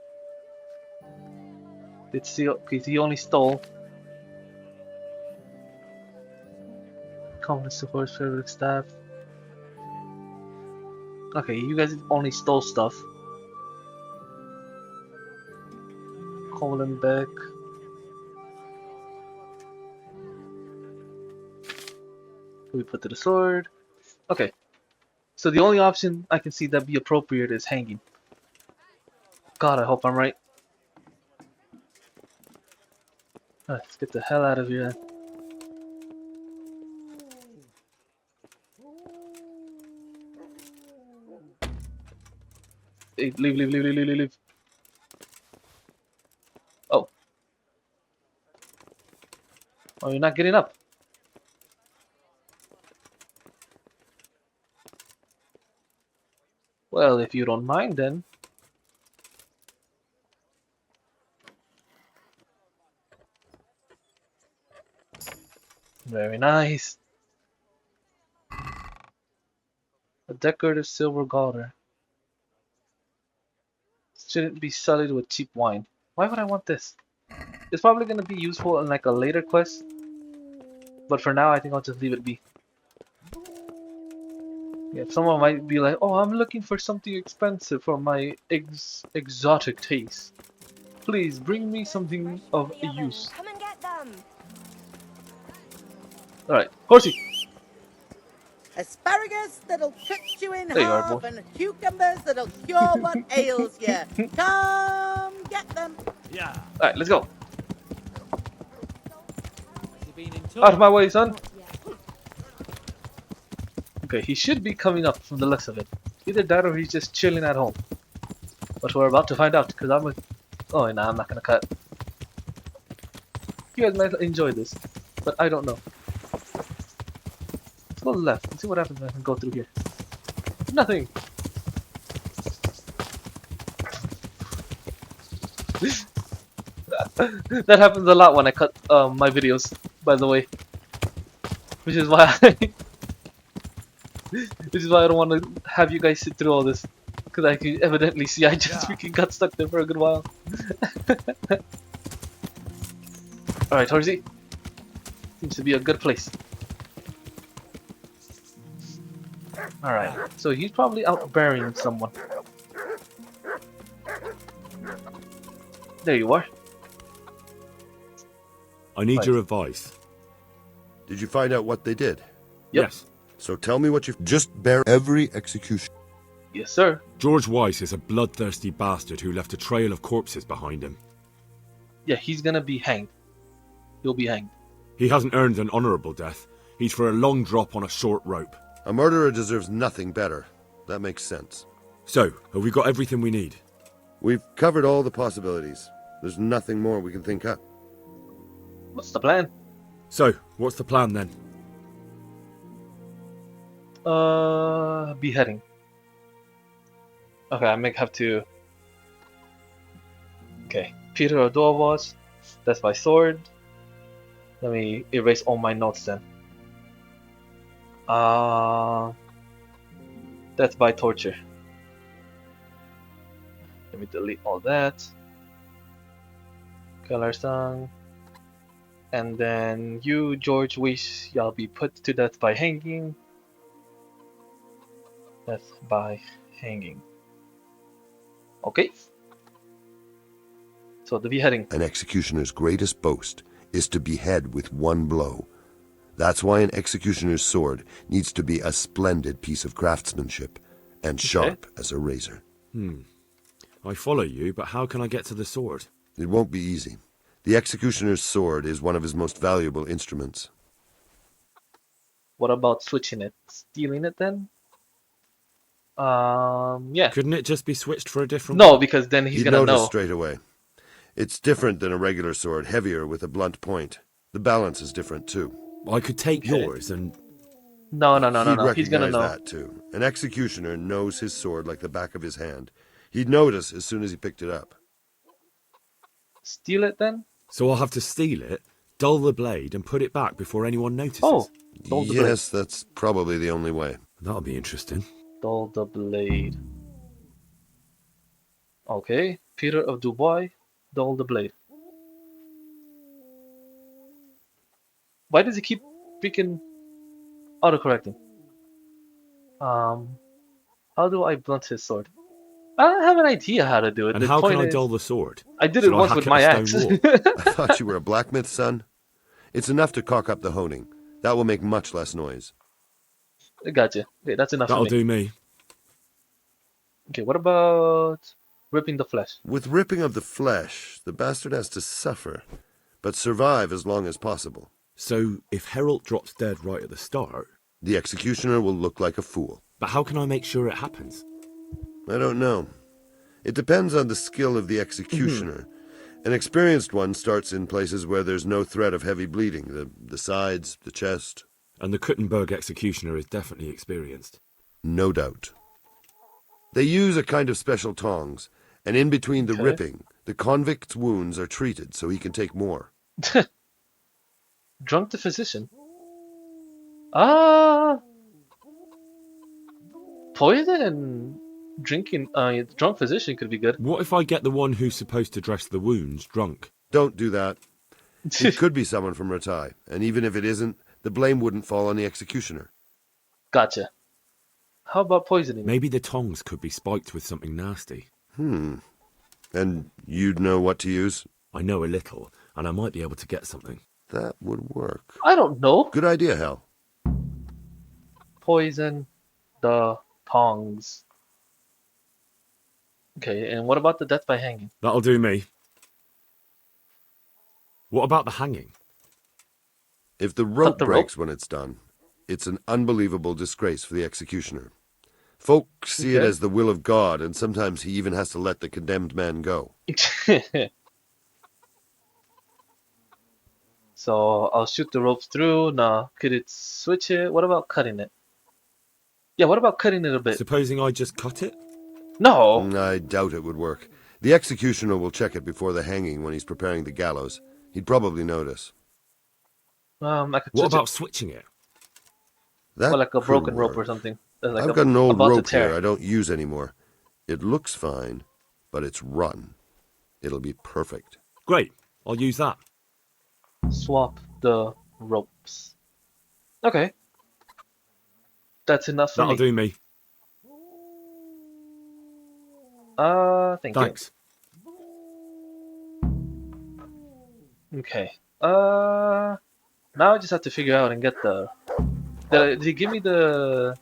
It's still, okay, he only stole. Confidence to horse, favorite staff. Okay, you guys only stole stuff. Colin Beck. We put to the sword. Okay. So the only option I can see that be appropriate is hanging. God, I hope I'm right. Alright, let's get the hell out of here then. Hey, leave. Oh. Oh, you're not getting up. Well, if you don't mind then. Very nice. A decorative silver garter. Shouldn't be sullied with cheap wine. Why would I want this? It's probably going to be useful in like a later quest. But for now, I think I'll just leave it be. Yeah, someone might be like, oh, I'm looking for something expensive for my exotic taste. Please bring me something of use. Come and get them. Alright, horsey! Asparagus that'll cut you in There you are, half, boy. and cucumbers that'll cure what ails you. Come get them. Yeah. Alright, let's go. Has he been in touch? Out of my way, son! Okay, he should be coming up from the looks of it. Either that or he's just chilling at home. But we're about to find out, because I'm with... Oh, nah, I'm not gonna cut. You guys might enjoy this, but I don't know. Let's go left and see what happens when I can go through here. Nothing! That happens a lot when I cut my videos, by the way. Which is why I don't want to have you guys sit through all this. Because I can evidently see I just freaking got stuck there for a good while. Alright, Horsey. Seems to be a good place. Alright, so he's probably out burying someone. There you are. I need your advice. Did you find out what they did? Yes. So tell me what you've... Just bear every execution. Yes, sir. George Weiss is a bloodthirsty bastard who left a trail of corpses behind him. Yeah, he's gonna be hanged. He'll be hanged. He hasn't earned an honourable death, He's for a long drop on a short rope. A murderer deserves nothing better. That makes sense. So, have we got everything we need? We've covered all the possibilities. There's nothing more we can think up. What's the plan? So, what's the plan then? Beheading. Okay, I may have to. Okay, Peter O'Dowd was. That's by sword. Let me erase all my notes then. That's by torture. Let me delete all that. Color song. And then you, George, wish y'all be put to death by hanging. Death by hanging. Okay. So the beheading. An executioner's greatest boast is to behead with one blow. That's why an executioner's sword needs to be a splendid piece of craftsmanship and sharp as a razor. I follow you, but how can I get to the sword? It won't be easy. The executioner's sword is one of his most valuable instruments. What about switching it? Stealing it then? Yeah. Couldn't it just be switched for a different No, one? because then he's He'd gonna notice know. straight away. It's different than a regular sword, heavier with a blunt point. The balance is different too. I could take yours and... No. He'd He's gonna recognize know. that too. An executioner knows his sword like the back of his hand. He'd notice as soon as he picked it up. Steal it then? So I'll have to steal it, dull the blade, and put it back before anyone notices. Oh, dull the blade. Yes, that's probably the only way. That'll be interesting. Dull the blade. Okay, Peter of Dubois, dull the blade. Why does he keep freaking autocorrecting? How do I blunt his sword? I don't have an idea how to do it. And The how point can I is, dull the sword? I did Should it I once hack with at my a axe. stone wall? I thought you were a blacksmith, son. It's enough to cock up the honing. That will make much less noise. I gotcha. Okay, that's enough That'll for me. do me. Okay, what about ripping the flesh? With ripping of the flesh, the bastard has to suffer, but survive as long as possible. So, if Herald drops dead right at the start... The executioner will look like a fool. But how can I make sure it happens? I don't know. It depends on the skill of the executioner. An experienced one starts in places where there's no threat of heavy bleeding, the sides, the chest. And the Kuttenberg executioner is definitely experienced. No doubt. They use a kind of special tongs, and in between the ripping, the convict's wounds are treated so he can take more. Drunk the physician. Poison and drinking. Drunk physician could be good. What if I get the one who's supposed to dress the wounds drunk? Don't do that. It could be someone from Ratai, and even if it isn't, the blame wouldn't fall on the executioner. Gotcha. How about poisoning? Maybe the tongs could be spiked with something nasty. And you'd know what to use? I know a little, and I might be able to get something. That would work. I don't know. Good idea, Hal. Poison the tongs. Okay, and what about the death by hanging? That'll do me. What about the hanging? If the rope the breaks when it's done, it's an unbelievable disgrace for the executioner. Folk see it as the will of God, and sometimes he even has to let the condemned man go. So I'll shoot the ropes through. Now, could it switch it? What about cutting it? Yeah, what about cutting it a bit? Supposing I just cut it? No! I doubt it would work. The executioner will check it before the hanging when he's preparing the gallows. He'd probably notice. I could What switch about it. switching it? That Or like a could broken rope or work. something. Like I've got an old about to rope tear. here I don't use anymore. It looks fine, but it's run. It'll be perfect. Great, I'll use that. Swap the ropes. Okay. That's enough for That'll me. do me. Thank Thanks. you. Okay. Now I just have to figure out and get the did he give me the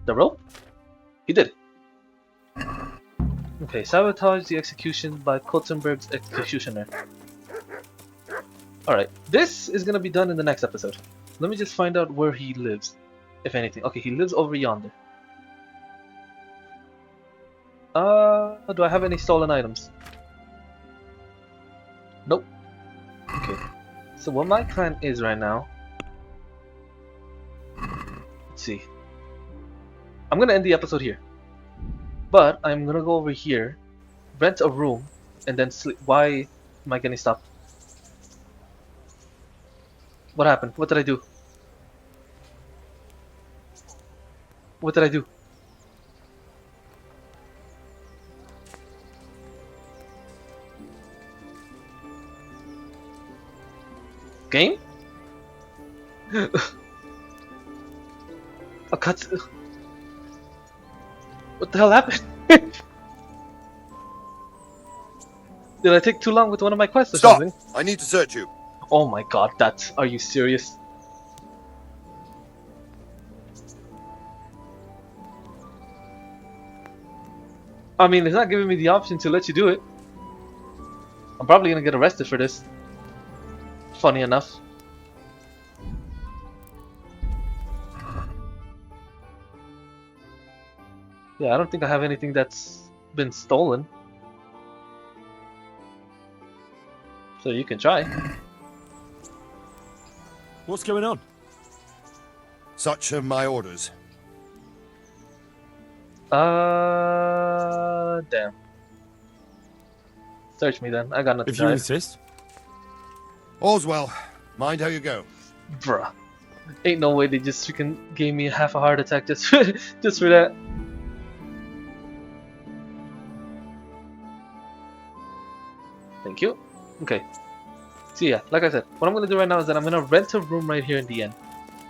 rope? He did. Okay, sabotage the execution by Kotzenberg's executioner. Alright, this is gonna be done in the next episode. let me just find out where he lives, if anything. Okay, he lives over yonder. Do I have any stolen items? Nope. Okay. So what my plan is right now, let's see. I'm gonna end the episode here, but I'm gonna go over here, rent a room, and then sleep. Why am I getting stopped? What happened? What did I do? What did I do? Game? A cut. What the hell happened? Did I take too long with one of my quests or Stop! something? I need to search you. Oh my god, that's... Are you serious? I mean, it's not giving me the option to let you do it. I'm probably gonna get arrested for this. Funny enough. Yeah, I don't think I have anything that's been stolen. So you can try. What's going on? Such are my orders. Damn. Search me then. I got nothing If to you hide. insist. All's well. Mind how you go. Bruh. Ain't no way they just freaking gave me half a heart attack just for, just for that. Thank you. Okay. So yeah, like I said, what I'm gonna do right now is that I'm gonna rent a room right here in the end.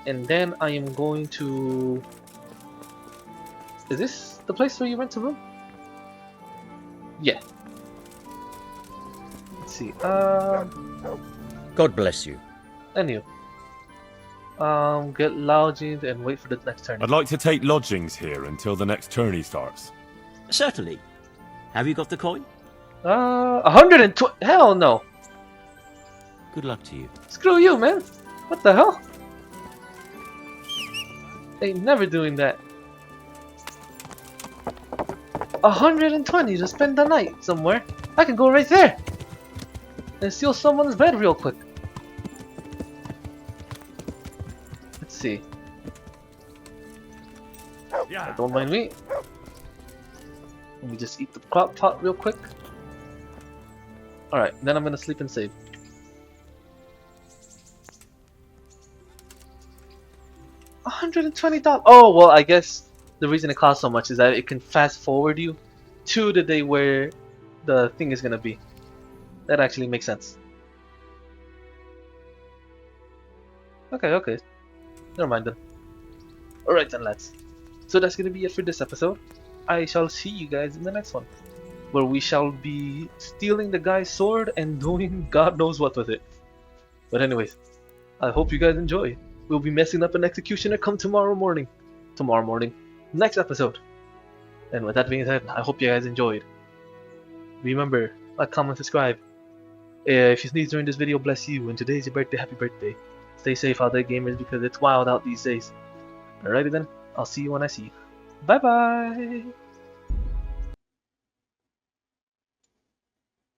And then I am going to... Is this the place where you rent a room? Yeah. Let's see. God bless you. Anyway. Get lodgings and wait for the next turn. I'd like to take lodgings here until the next tourney starts. Certainly. Have you got the coin? 120. Hell no. Good luck to you. Screw you, man. What the hell? Ain't never doing that. 120 to spend the night somewhere. I can go right there and steal someone's bed real quick. Let's see. Yeah. Don't mind me. Let me just eat the crock pot real quick. Alright, then I'm gonna sleep and save. $120. Oh, well, I guess the reason it costs so much is that it can fast forward you to the day where the thing is gonna be. That actually makes sense. Okay. Never mind then. Alright then, lads. So that's gonna be it for this episode. I shall see you guys in the next one, where we shall be stealing the guy's sword and doing God knows what with it. But anyways, I hope you guys enjoy. We'll be messing up an executioner come tomorrow morning. Next episode. And with that being said, I hope you guys enjoyed. Remember, like, comment, subscribe. If you sneeze during this video, bless you. And today's your birthday, happy birthday. Stay safe out there, gamers, because it's wild out these days. Alrighty then, I'll see you when I see you. Bye bye!